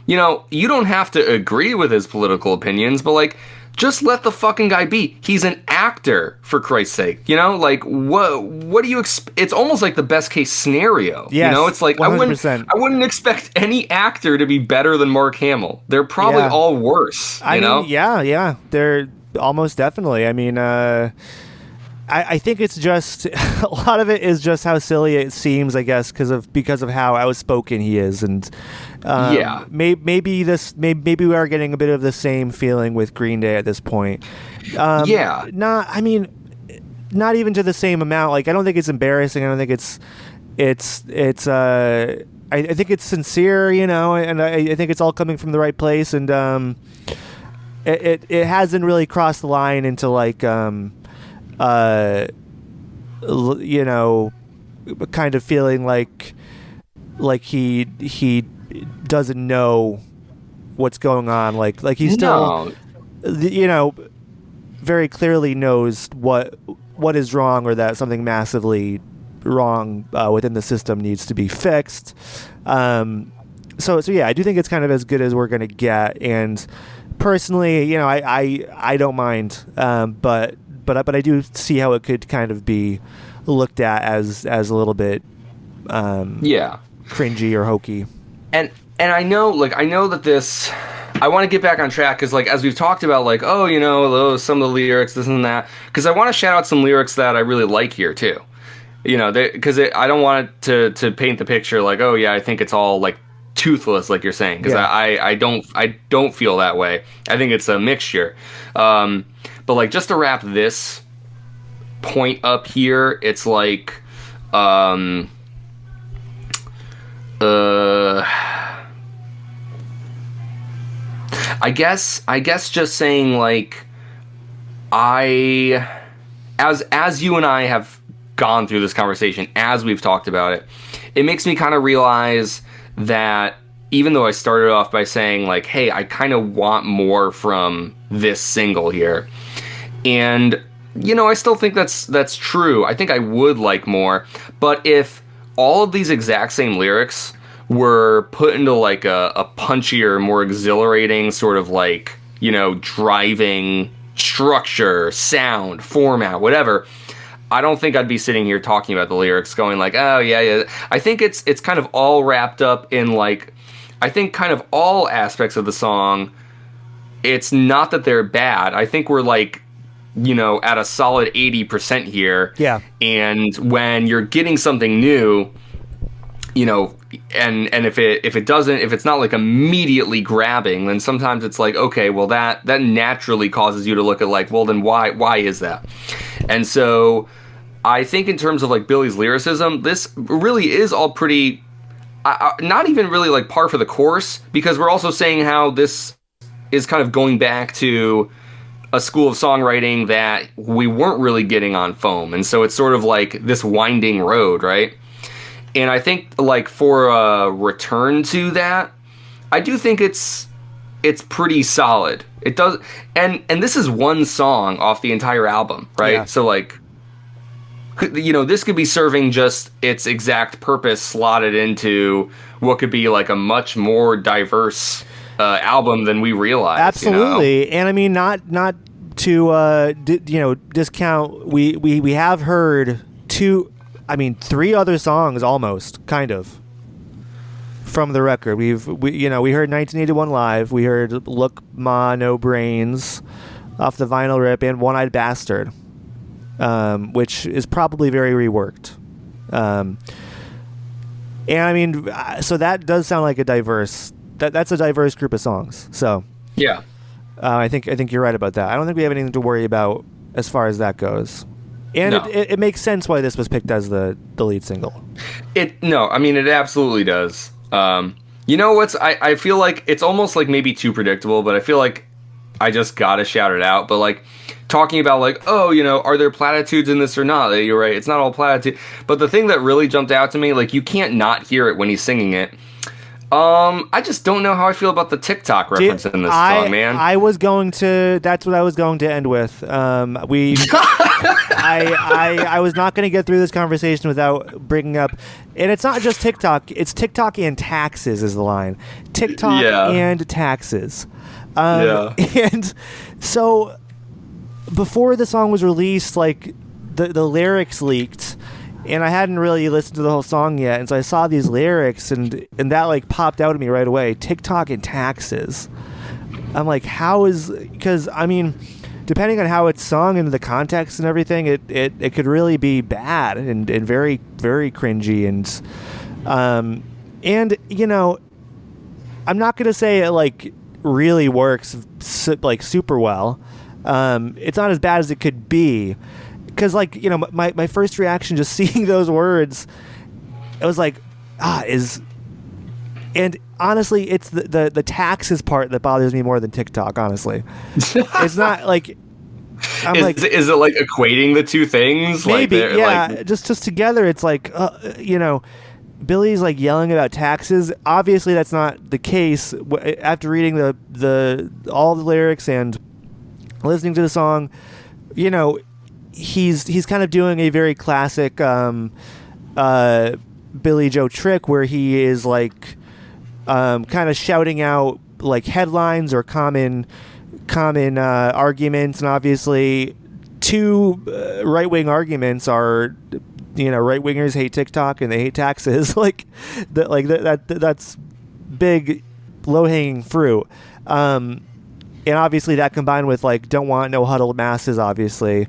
Speaker 2: you know, you don't have to agree with his political opinions, but like, just let the fucking guy be. He's an actor, for Christ's sake. You know, like, what do you expect? It's almost like the best case scenario.
Speaker 1: Yes,
Speaker 2: you know, it's like
Speaker 1: 100%.
Speaker 2: I wouldn't expect any actor to be better than Mark Hamill. They're probably all worse. You know?
Speaker 1: Mean, yeah, they're almost definitely. I mean, I think it's just a lot of it is just how silly it seems, I guess, because of how outspoken he is, and maybe we are getting a bit of the same feeling with Green Day at this point. Not even to the same amount. Like, I don't think it's embarrassing. I don't think it's I think it's sincere, you know, and I think it's all coming from the right place, and it hasn't really crossed the line into like you know, kind of feeling like he doesn't know what's going on, like he still you know, very clearly knows what is wrong, or that something massively wrong within the system needs to be fixed. So yeah, I do think it's kind of as good as we're going to get, and personally, you know, I don't mind, but I do see how it could kind of be looked at as a little bit cringy or hokey. And
Speaker 2: I know that this, I want to get back on track, because like, as we've talked about, like, oh, you know, some of the lyrics, this and that, because I want to shout out some lyrics that I really like here too. You know, because I don't want it to paint the picture like, oh yeah, I think it's all like toothless, like you're saying, because I don't feel that way. I think it's a mixture. But like, just to wrap this point up here, it's like, I guess just saying, like, as you and I have gone through this conversation, as we've talked about it, it makes me kind of realize that even though I started off by saying, like, hey, I kind of want more from this single here, and, you know, I still think that's true. I think I would like more, but if all of these exact same lyrics were put into like a punchier, more exhilarating sort of, like, you know, driving structure, sound, format, whatever, I don't think I'd be sitting here talking about the lyrics going like, oh yeah. I think it's kind of all wrapped up in, like, I think kind of all aspects of the song, it's not that they're bad. I think we're, like, you know, at a solid 80% here.
Speaker 1: Yeah.
Speaker 2: And when you're getting something new, you know, and if it's not like immediately grabbing, then sometimes it's like, okay, well that naturally causes you to look at, like, well, then why is that? And so I think in terms of like Billy's lyricism, this really is all pretty, not even really like par for the course, because we're also saying how this is kind of going back to a school of songwriting that we weren't really getting on Foam, and so it's sort of like this winding road, right? And I think like for a return to that, I do think it's pretty solid. It does, and this is one song off the entire album, right?
Speaker 1: Yeah.
Speaker 2: So like, you know, this could be serving just its exact purpose, slotted into what could be like a much more diverse album than we realize.
Speaker 1: Absolutely, and I mean, not to discount. We have heard three other songs almost, kind of, from the record. We heard 1981 live. We heard Look Ma No Brains off the vinyl rip, and One Eyed Bastard, which is probably very reworked. And I mean, so that does sound like a diverse. That's a diverse group of songs. So
Speaker 2: yeah,
Speaker 1: I think you're right about that. I don't think we have anything to worry about as far as that goes. And
Speaker 2: no.
Speaker 1: it makes sense why this was picked as the lead single.
Speaker 2: I mean, it absolutely does. You know what's, I feel like it's almost like maybe too predictable, but I feel like I just gotta shout it out. But like talking about like, oh, you know, are there platitudes in this or not? You're right, it's not all platitude. But the thing that really jumped out to me, like you can't not hear it when he's singing it. I just don't know how I feel about the TikTok reference in this song, man.
Speaker 1: That's what I was going to end with. I was not going to get through this conversation without bringing up, and it's not just TikTok, it's TikTok and taxes is the line. TikTok and taxes. And so before the song was released, like the lyrics leaked, and I hadn't really listened to the whole song yet, and so I saw these lyrics, and that like popped out at me right away. TikTok and taxes. I'm like, because I mean, depending on how it's sung and the context and everything, it could really be bad and very, very cringy, and you know, I'm not gonna say it like really works like super well. It's not as bad as it could be. Because, like, you know, my first reaction just seeing those words, it was like, and honestly, it's the taxes part that bothers me more than TikTok, honestly. It's not like,
Speaker 2: is it like equating the two things?
Speaker 1: Maybe,
Speaker 2: like
Speaker 1: yeah,
Speaker 2: like,
Speaker 1: just together, it's like, you know, Billy's like yelling about taxes. Obviously, that's not the case. After reading all the lyrics and listening to the song, you know, he's kind of doing a very classic Billy Joe trick where he is like kind of shouting out like headlines or common arguments, and obviously two right-wing arguments are, you know, right-wingers hate TikTok and they hate taxes. That's big low-hanging fruit. And obviously that combined with like don't want no huddled masses, obviously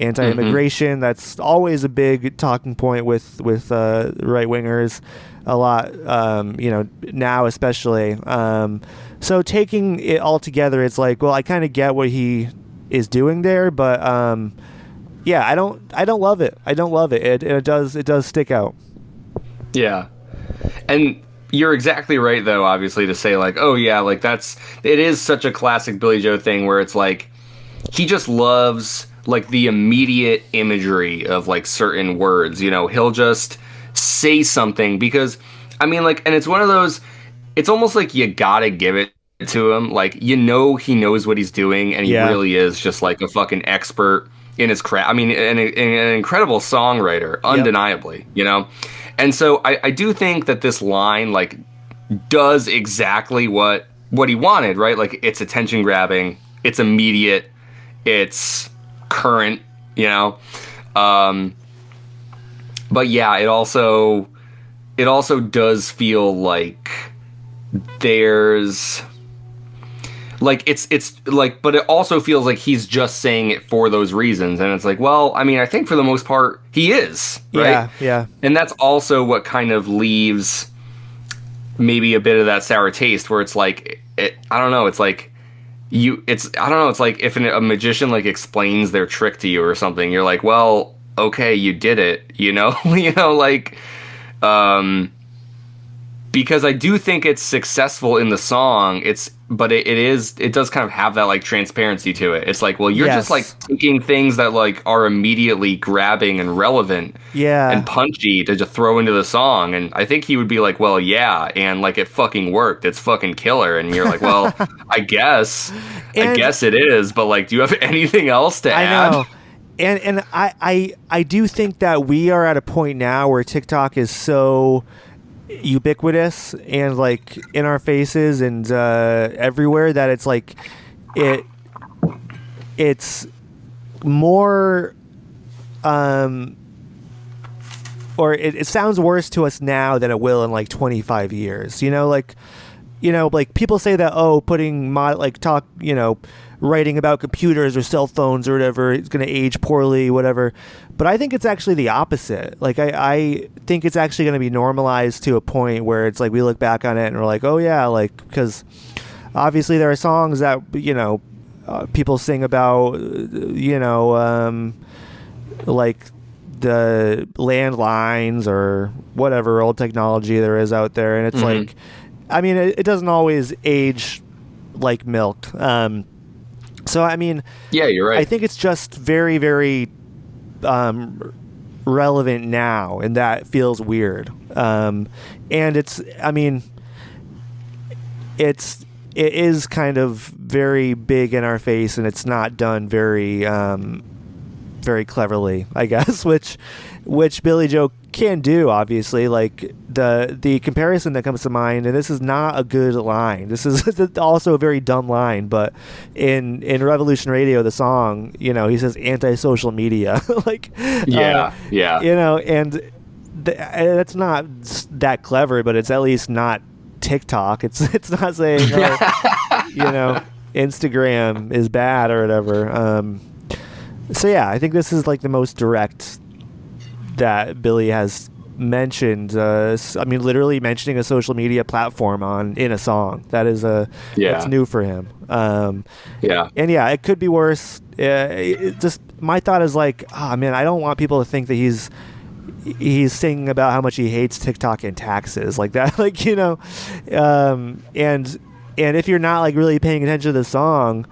Speaker 1: anti-immigration, that's always a big talking point with right wingers a lot, you know, now especially. So taking it all together, it's like, well, I kind of get what he is doing there, but yeah, I don't love it. I don't love it. It does stick out.
Speaker 2: Yeah, and you're exactly right, though, obviously, to say like, oh yeah, like it is such a classic Billy Joe thing where it's like he just loves like the immediate imagery of like certain words. You know, he'll just say something because, I mean, like, and it's one of those, it's almost like you gotta give it to him. Like, you know, he knows what he's doing, and he really is just like a fucking expert in his craft. I mean, an incredible songwriter, undeniably, you know? And so I do think that this line, like, does exactly what he wanted, right? Like, it's attention grabbing, it's immediate, it's current, you know? But yeah, it also does feel like there's like it's like, but it also feels like he's just saying it for those reasons, and it's like, well, I mean, I think for the most part he is, right?
Speaker 1: Yeah.
Speaker 2: And that's also what kind of leaves maybe a bit of that sour taste, where it's like, I don't know, it's like it's like if a magician like explains their trick to you or something, you're like, well, okay, you did it, you know, you know, like, um, because I do think it's successful in the song. But it does kind of have that like transparency to it. It's like, well, you're just like
Speaker 1: Yes.
Speaker 2: taking things that like are immediately grabbing and relevant
Speaker 1: Yeah.
Speaker 2: and punchy to just throw into the song. And I think he would be like, well, yeah, and like it fucking worked. It's fucking killer. And you're like, well, I
Speaker 1: And
Speaker 2: guess it is. But like, do you have anything else to
Speaker 1: I
Speaker 2: add?
Speaker 1: know. And I do think that we are at a point now where TikTok is so ubiquitous and like in our faces and everywhere that it's like it it's more or it sounds worse to us now than it will in like 25 years, like people say that, oh, putting like talk, writing about computers or cell phones or whatever is going to age poorly, whatever. But I think it's actually the opposite. Like I think it's actually going to be normalized to a point where it's like we look back on it and we're like, oh yeah, like, because obviously there are songs that people sing about, like the landlines or whatever old technology there is out there, and it's like, I mean, it doesn't always age like milk. So I mean,
Speaker 2: Yeah, you're right.
Speaker 1: I think it's just very, very relevant now, and that feels weird. And it is kind of very big in our face, and it's not done very very cleverly, I guess, which Billy Joe can do, obviously. Like the comparison that comes to mind, and this is not a good line. This is also a very dumb line, but in Revolution Radio, the song, he says anti-social media, like,
Speaker 2: Yeah, yeah.
Speaker 1: and that's not that clever, but it's at least not TikTok. It's not saying, Instagram is bad or whatever. So yeah, I think this is like the most direct that Billy has mentioned. Literally mentioning a social media platform in a song. That is that's new for him.
Speaker 2: Yeah.
Speaker 1: And yeah, it could be worse. My thought is like, man, I don't want people to think that he's singing about how much he hates TikTok and taxes like that. Like, and if you're not like really paying attention to the song,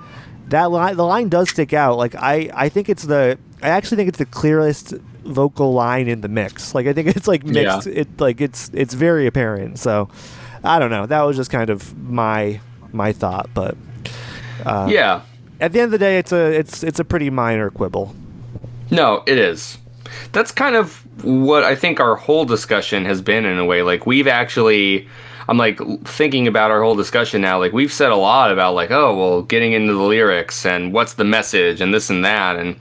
Speaker 1: the line does stick out. Like I actually think it's the clearest vocal line in the mix. Like I think it's like mixed. Yeah. It's very apparent. So I don't know. That was just kind of my thought. But
Speaker 2: yeah,
Speaker 1: at the end of the day, it's a pretty minor quibble.
Speaker 2: No, it is. That's kind of what I think our whole discussion has been in a way. Like I'm like thinking about our whole discussion now. Like we've said a lot about like, oh, well, getting into the lyrics and what's the message and this and that.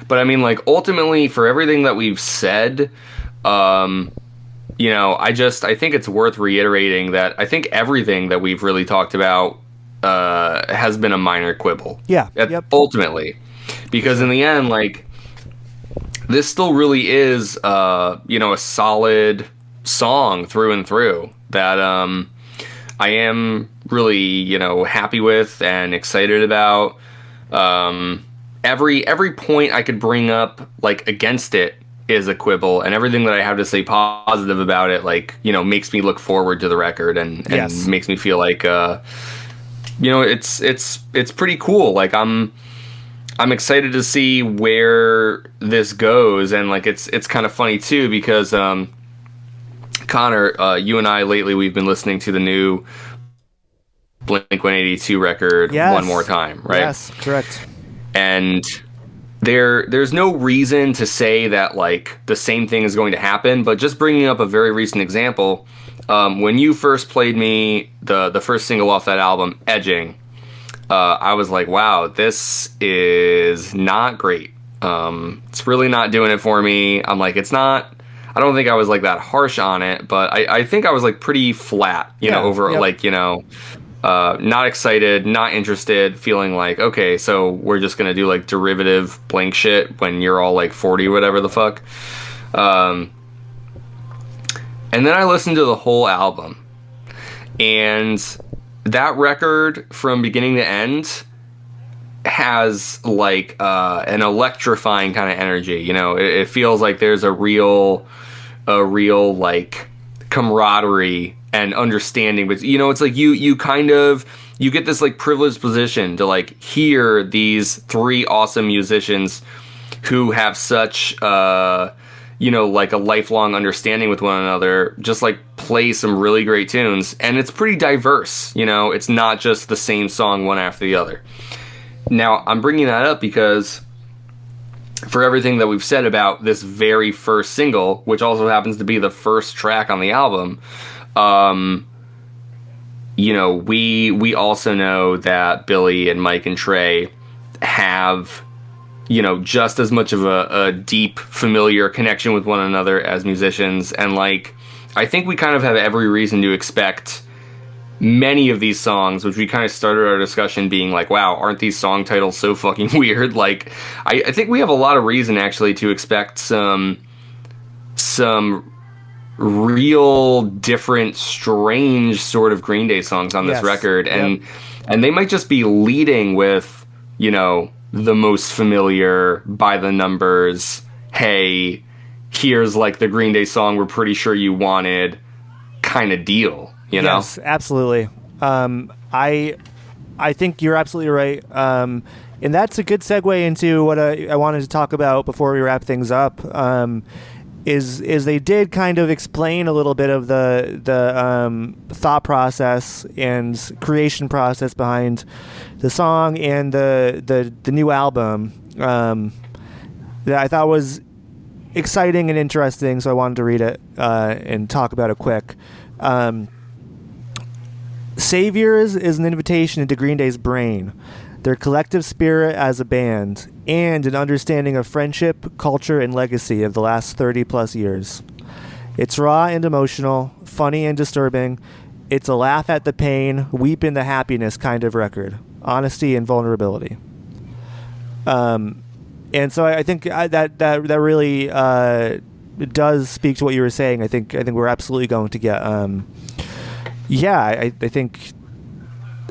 Speaker 2: But I mean, like ultimately for everything that we've said, I think it's worth reiterating that I think everything that we've really talked about has been a minor quibble.
Speaker 1: Yeah. Yep.
Speaker 2: Ultimately, because in the end, like this still really is, a solid song through and through that I am really, happy with and excited about. Every point I could bring up like against it is a quibble, and everything that I have to say positive about it, like, makes me look forward to the record and yes. Makes me feel like it's pretty cool. Like I'm excited to see where this goes, and like it's kind of funny too because Connor, you and I lately we've been listening to the new Blink-182 record, yes. One More Time, right?
Speaker 1: Yes, correct.
Speaker 2: And there's no reason to say that like the same thing is going to happen, but just bringing up a very recent example, when you first played me the first single off that album, Edging, I was like, wow, this is not great. It's really not doing it for me. I'm like, it's not. I don't think I was like that harsh on it, but I think I was like pretty flat, over yep. Like, not excited, not interested, feeling like, okay, so we're just going to do like derivative Blink shit when you're all like 40, whatever the fuck. And then I listened to the whole album, and that record from beginning to end has like an electrifying kind of energy. You know, it feels like there's a real like camaraderie and understanding. But you know, it's like you kind of you get this like privileged position to like hear these three awesome musicians who have such you know, like a lifelong understanding with one another, just like play some really great tunes. And it's pretty diverse, you know, it's not just the same song one after the other. Now, I'm bringing that up because for everything that we've said about this very first single, which also happens to be the first track on the album, you know, we also know that Billy and Mike and Trey have, you know, just as much of a deep, familiar connection with one another as musicians. And, like, I think we kind of have every reason to expect many of these songs, which we kind of started our discussion being like, wow, aren't these song titles so fucking weird? Like, I think we have a lot of reason, actually, to expect some real different, strange sort of Green Day songs on this record. And they might just be leading with, you know, the most familiar by the numbers, hey, here's like the Green Day song we're pretty sure you wanted kind of deal, you know?
Speaker 1: Yes, absolutely. I think you're absolutely right. And that's a good segue into what I wanted to talk about before we wrap things up. Is they did kind of explain a little bit of the thought process and creation process behind the song and the new album that I thought was exciting and interesting, so I wanted to read it and talk about it quick. Saviors is an invitation into Green Day's brain, their collective spirit as a band, and an understanding of friendship, culture, and legacy of the last 30-plus years. It's raw and emotional, funny and disturbing. It's a laugh at the pain, weep in the happiness kind of record. Honesty and vulnerability. And so I think that really does speak to what you were saying. I think we're absolutely going to get... I think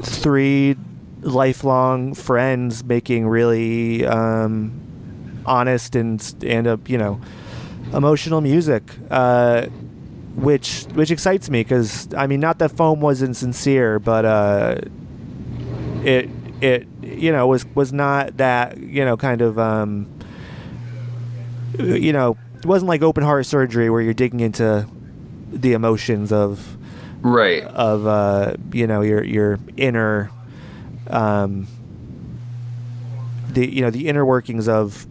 Speaker 1: three lifelong friends making really honest and you know, emotional music, which excites me because I mean, not that Foam wasn't sincere, but it you know was not that, you know, kind of you know, it wasn't like Open Heart Surgery where you're digging into the emotions of
Speaker 2: right
Speaker 1: of you know, your inner the, you know, the inner workings of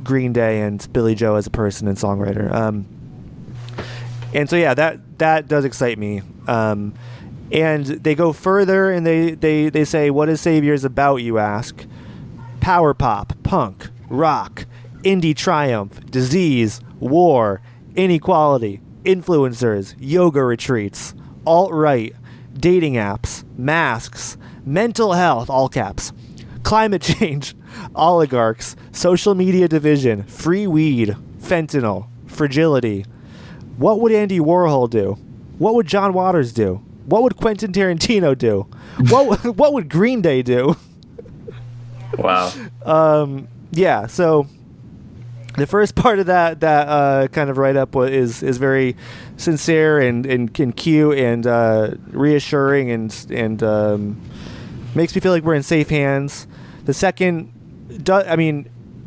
Speaker 1: Green Day and Billy Joe as a person and songwriter. And so yeah, that does excite me. And they go further and they say, what is Saviors about, you ask? Power pop, punk, rock, indie triumph, disease, war, inequality, influencers, yoga retreats, alt-right, dating apps, masks, mental health, all caps, climate change, oligarchs, social media division, free weed, fentanyl, fragility. What would Andy Warhol do? What would John Waters do? What would Quentin Tarantino do? What would Green Day do?
Speaker 2: Wow.
Speaker 1: Yeah, so the first part of that kind of write-up is very sincere and cute and reassuring and makes me feel like we're in safe hands. The second,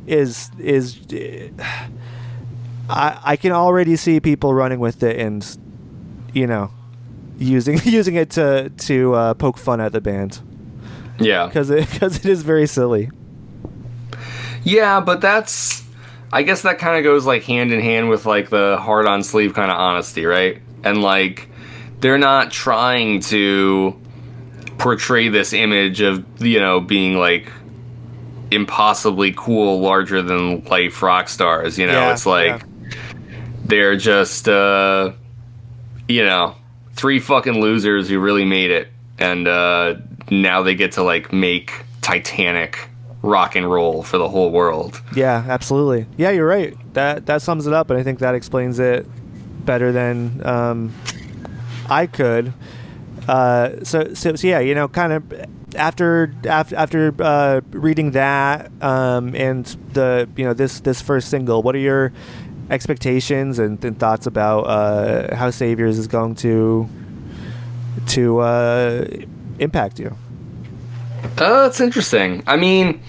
Speaker 1: is I can already see people running with it and, you know, using it to poke fun at the band.
Speaker 2: Yeah,
Speaker 1: because it is very silly.
Speaker 2: Yeah, but I guess that kind of goes like hand in hand with like the hard on sleeve kind of honesty, right? And like they're not trying to portray this image of, you know, being like impossibly cool, larger than life rock stars, you know. Yeah, it's like they're just you know, three fucking losers who really made it, and now they get to like make Titanic rock and roll for the whole world. Yeah, absolutely. Yeah, you're right. That sums it up, and I think that explains it better than I could. So yeah, you know, kind of
Speaker 1: after reading that and the this first single, what are your expectations and thoughts about how Saviors is going to impact you?
Speaker 2: It's interesting. I mean,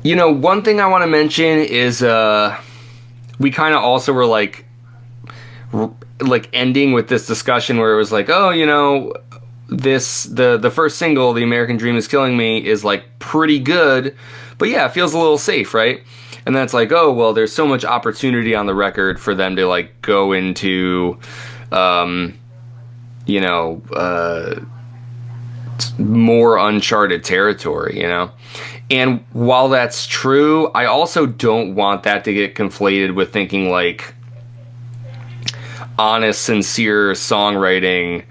Speaker 2: one thing I want to mention is we kind of also were like ending with this discussion where it was like, oh, the first single, The American Dream Is Killing Me, is like pretty good, but yeah, it feels a little safe, right? And then it's like, oh, well, there's so much opportunity on the record for them to like go into more uncharted territory, And while that's true, I also don't want that to get conflated with thinking like honest, sincere songwriting,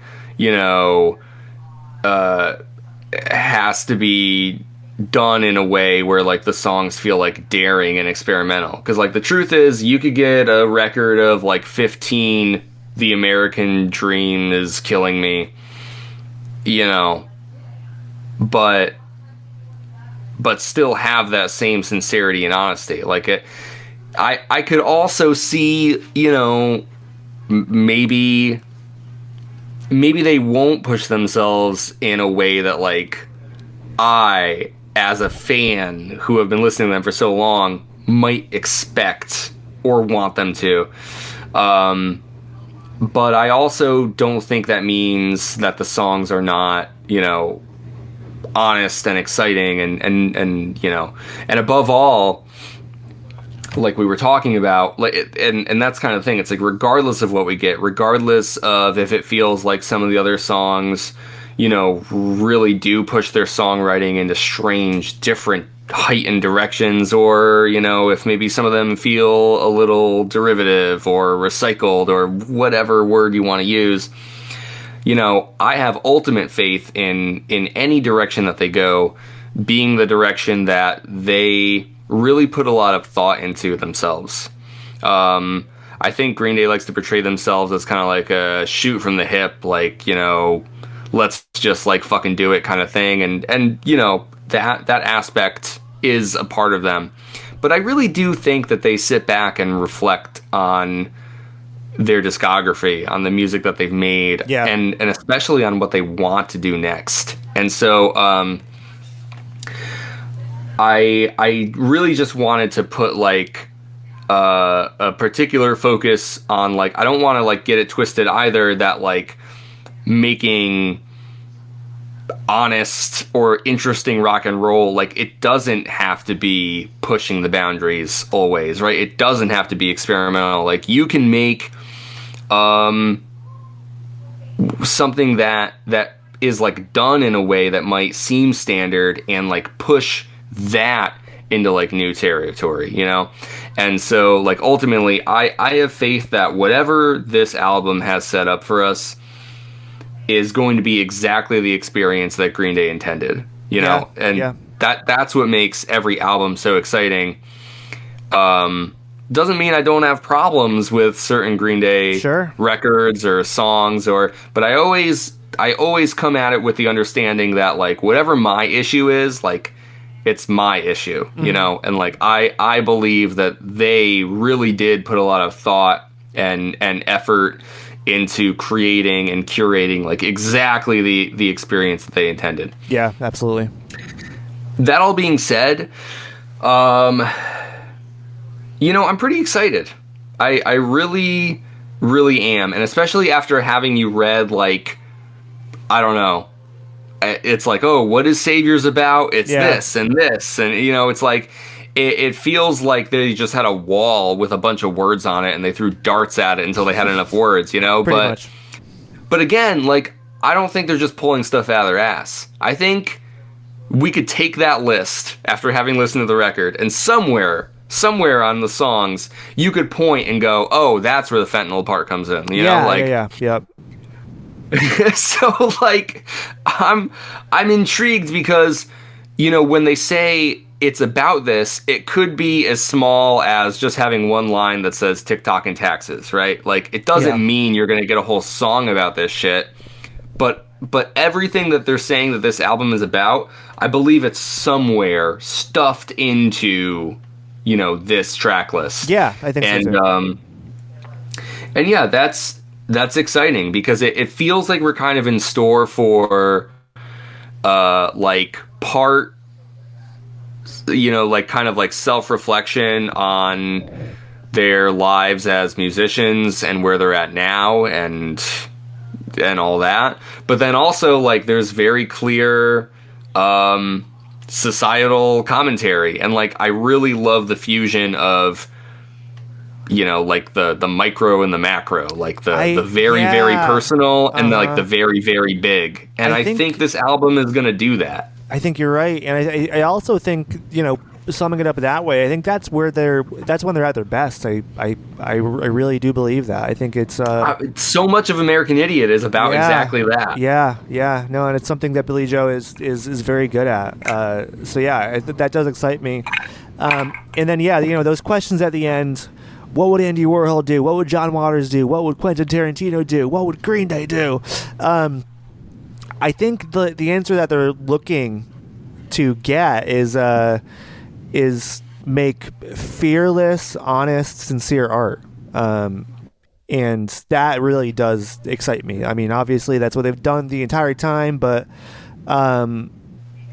Speaker 2: has to be done in a way where like the songs feel like daring and experimental. Because like the truth is, you could get a record of like 15 The American Dream Is Killing Me, but still have that same sincerity and honesty. Like I could also see, maybe they won't push themselves in a way that like I, as a fan who have been listening to them for so long, might expect or want them to. But I also don't think that means that the songs are not, honest and exciting and above all, like we were talking about, like, and that's kind of the thing. It's like, regardless of what we get, regardless of if it feels like some of the other songs, really do push their songwriting into strange, different, heightened directions, or, if maybe some of them feel a little derivative or recycled or whatever word you want to use, I have ultimate faith in any direction that they go being the direction that they really put a lot of thought into themselves. I think Green Day likes to portray themselves as kind of like a shoot from the hip, like, let's just like fucking do it kind of thing. And that aspect is a part of them. But I really do think that they sit back and reflect on their discography, on the music that they've made,
Speaker 1: yeah,
Speaker 2: and especially on what they want to do next. And so I really just wanted to put like a particular focus on, like, I don't want to like get it twisted either that like making honest or interesting rock and roll, like, it doesn't have to be pushing the boundaries always, right? It doesn't have to be experimental. Like, you can make something that is like done in a way that might seem standard and like push that into like new territory, And so like ultimately I have faith that whatever this album has set up for us is going to be exactly the experience that Green Day intended, that's what makes every album so exciting. Doesn't mean I don't have problems with certain Green Day records or songs, but I always come at it with the understanding that like whatever my issue is, like, it's my issue, and like I believe that they really did put a lot of thought and effort into creating and curating like exactly the experience that they intended.
Speaker 1: Yeah, absolutely.
Speaker 2: That all being said, I'm pretty excited. I really, really am. And especially after having you read, like, I don't know, it's like, oh, what is Saviors about? It's this and this. And, it's like, it feels like they just had a wall with a bunch of words on it and they threw darts at it until they had enough words,
Speaker 1: Pretty much.
Speaker 2: But again, like, I don't think they're just pulling stuff out of their ass. I think we could take that list after having listened to the record, and somewhere on the songs, you could point and go, oh, that's where the fentanyl part comes in.
Speaker 1: Yep.
Speaker 2: So, like, I'm intrigued because, when they say it's about this, it could be as small as just having one line that says TikTok and taxes, right? Like, it doesn't mean you're going to get a whole song about this shit, but but everything that they're saying that this album is about, I believe it's somewhere stuffed into, this track list.
Speaker 1: Yeah, I think so too.
Speaker 2: And yeah, that's exciting because it feels like we're kind of in store for like part, like kind of like self-reflection on their lives as musicians and where they're at now and all that. But then also like there's very clear societal commentary, and like I really love the fusion of like the micro and the macro, like the very very personal and like the very very big. And I think this album is gonna do that.
Speaker 1: I think you're right, and I also think summing it up that way, I think that's when they're at their best. I really do believe that. I think it's
Speaker 2: so much of American Idiot is about exactly that.
Speaker 1: Yeah, no, and it's something that Billy Joe is very good at. So yeah, that does excite me. And then those questions at the end. What would Andy Warhol do? What would John Waters do? What would Quentin Tarantino do? What would Green Day do? I think the answer that they're looking to get is make fearless, honest, sincere art. And that really does excite me. I mean, obviously that's what they've done the entire time, but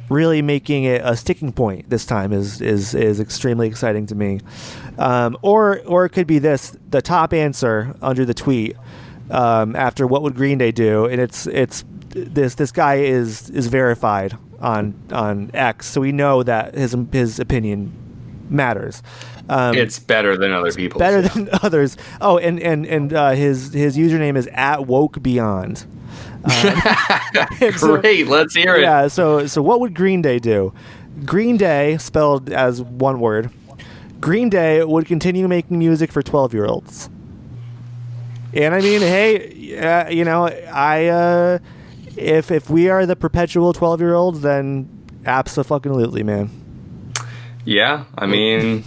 Speaker 1: really making it a sticking point this time is extremely exciting to me. Or it could be the top answer under the tweet after what would Green Day do, and it's this guy is verified on X, so we know that his opinion matters.
Speaker 2: It's better than other people's.
Speaker 1: Better than others. Oh, and his username is @WokeBeyond.
Speaker 2: Great, let's hear it.
Speaker 1: Yeah, so what would Green Day do? Green Day, spelled as one word. Green Day would continue making music for 12-year-olds. And I mean, hey, if we are the perpetual 12-year-olds, then abso-fucking-lutely, man. Yeah,
Speaker 2: I mean,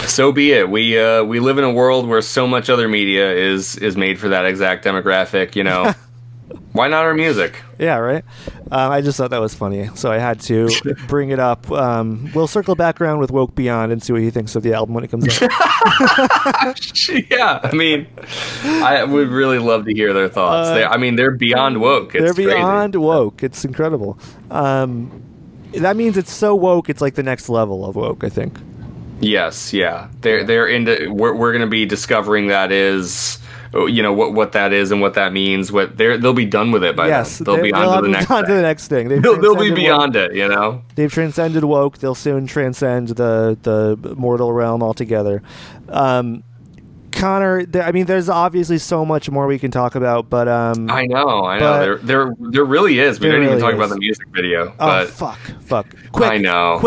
Speaker 2: so be it. We live in a world where so much other media is made for that exact demographic. Why not our music?
Speaker 1: Yeah, right. I just thought that was funny, so I had to bring it up. We'll circle back around with Woke Beyond and see what he thinks of the album when it comes out.
Speaker 2: Yeah, I mean, I would really love to hear their thoughts. They're beyond woke. They're
Speaker 1: beyond
Speaker 2: crazy.
Speaker 1: Woke. It's incredible. That means it's so woke. It's like the next level of woke, I think.
Speaker 2: Yes, yeah. They're into. We're going to be discovering that is. What that is and what that means. They'll be done with it by then. They'll be on to the next thing. They'll be beyond woke. It.
Speaker 1: They've transcended woke. They'll soon transcend the mortal realm altogether. Connor, there's obviously so much more we can talk about, but
Speaker 2: I know. There really is. We didn't even talk about the music video.
Speaker 1: Oh, fuck. Quick,
Speaker 2: I know.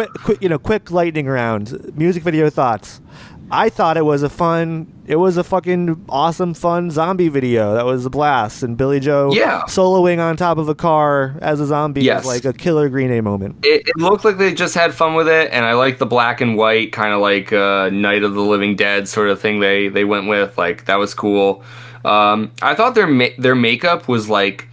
Speaker 1: Quick lightning round. Music video thoughts. I thought it was a fucking awesome, fun zombie video. That was a blast. And Billy Joe soloing on top of a car as a zombie is like a killer Green Day moment.
Speaker 2: It looked like they just had fun with it, and I like the black and white, kind of like Night of the Living Dead sort of thing they went with. Like, that was cool. I thought their makeup was like,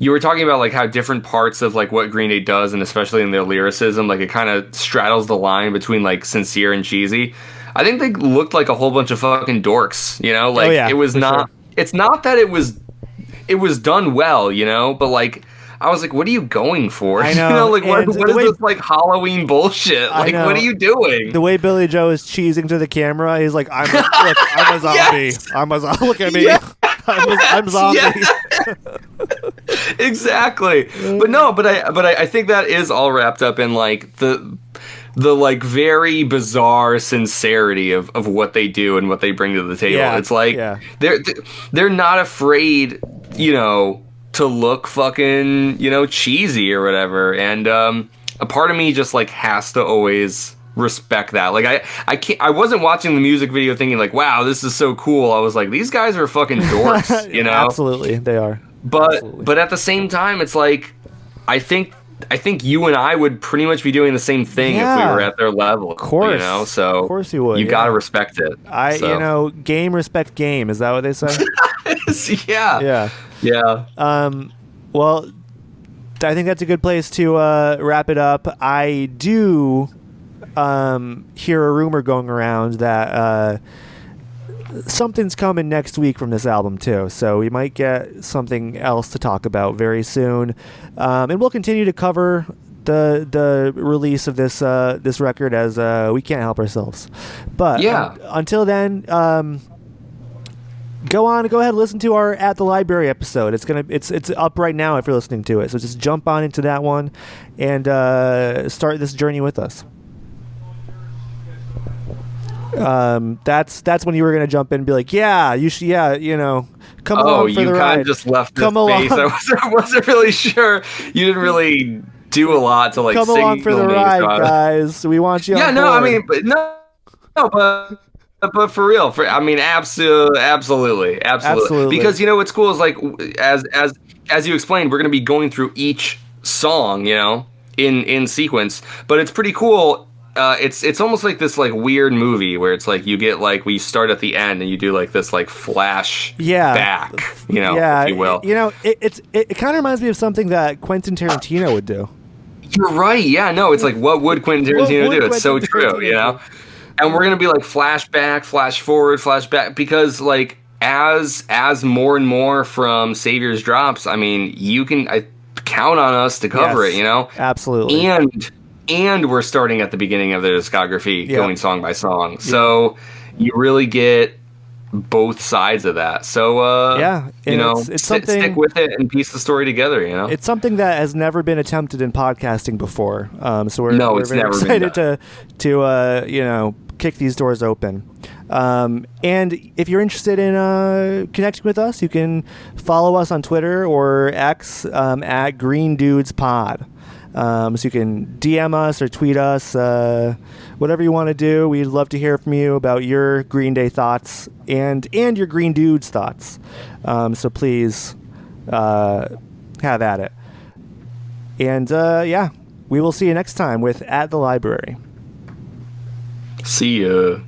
Speaker 2: you were talking about like how different parts of like what Green Day does, and especially in their lyricism, like it kind of straddles the line between like sincere and cheesy. I think they looked like a whole bunch of fucking dorks, it was not, sure. It's not that it was done well, but like, I was like, what are you going for?
Speaker 1: I know.
Speaker 2: What is this like Halloween bullshit? Like, what are you doing?
Speaker 1: The way Billy Joe is cheesing to the camera, he's like, I'm a zombie.
Speaker 2: Yes!
Speaker 1: I'm a zombie. Look at me. Yes! I'm zombie.
Speaker 2: Yes! Exactly. But I think that is all wrapped up in like the like very bizarre sincerity of what they do and what they bring to the table.
Speaker 1: Yeah,
Speaker 2: it's like they're not afraid, to look fucking, cheesy or whatever. And a part of me just like has to always respect that. Like I wasn't watching the music video thinking like, wow, this is so cool. I was like, these guys are fucking dorks,
Speaker 1: Absolutely, they are.
Speaker 2: But at the same time, it's like I think you and I would pretty much be doing the same thing if we were at their level.
Speaker 1: Of course.
Speaker 2: So
Speaker 1: of course you would.
Speaker 2: You gotta respect it.
Speaker 1: Game respect game. Is that what they say?
Speaker 2: Yeah.
Speaker 1: Yeah. Well, I think that's a good place to wrap it up. I do hear a rumor going around that something's coming next week from this album too, so we might get something else to talk about very soon, and we'll continue to cover the release of this record as we can't help ourselves. But until then, go ahead and listen to our At the Library episode. It's up right now if you're listening to it, so just jump on into that one and start this journey with us. That's when you were gonna jump in and be like, yeah, you should, come along for the ride. Oh, you kind
Speaker 2: of just left this space. I wasn't really sure. You didn't really do a lot to
Speaker 1: come along for the ride, guys. We want you.
Speaker 2: Yeah,
Speaker 1: on
Speaker 2: no,
Speaker 1: board.
Speaker 2: I mean, but for real, absolutely. Because what's cool is like as you explained, we're gonna be going through each song, in sequence, but it's pretty cool. It's almost like this like weird movie where it's like you get like we start at the end and you do like this like flash back, if you will.
Speaker 1: It kind of reminds me of something that Quentin Tarantino would do.
Speaker 2: You're right. Yeah, no, it's like what would Quentin Tarantino do? It's so true, And we're gonna be like flashback, flash forward, flashback, because like as more and more from Saviors drops, I mean, you can count on us to cover it,
Speaker 1: Absolutely.
Speaker 2: And we're starting at the beginning of their discography, going song by song. So you really get both sides of that. So it's something, stick with it and piece the story together.
Speaker 1: It's something that has never been attempted in podcasting before. So we're very excited to kick these doors open. And if you're interested in connecting with us, you can follow us on Twitter or X at Green Dudes Pod. So you can DM us or tweet us, whatever you want to do. We'd love to hear from you about your Green Day thoughts and your Green Dudes thoughts. So please have at it. And we will see you next time with At the Library.
Speaker 2: See ya.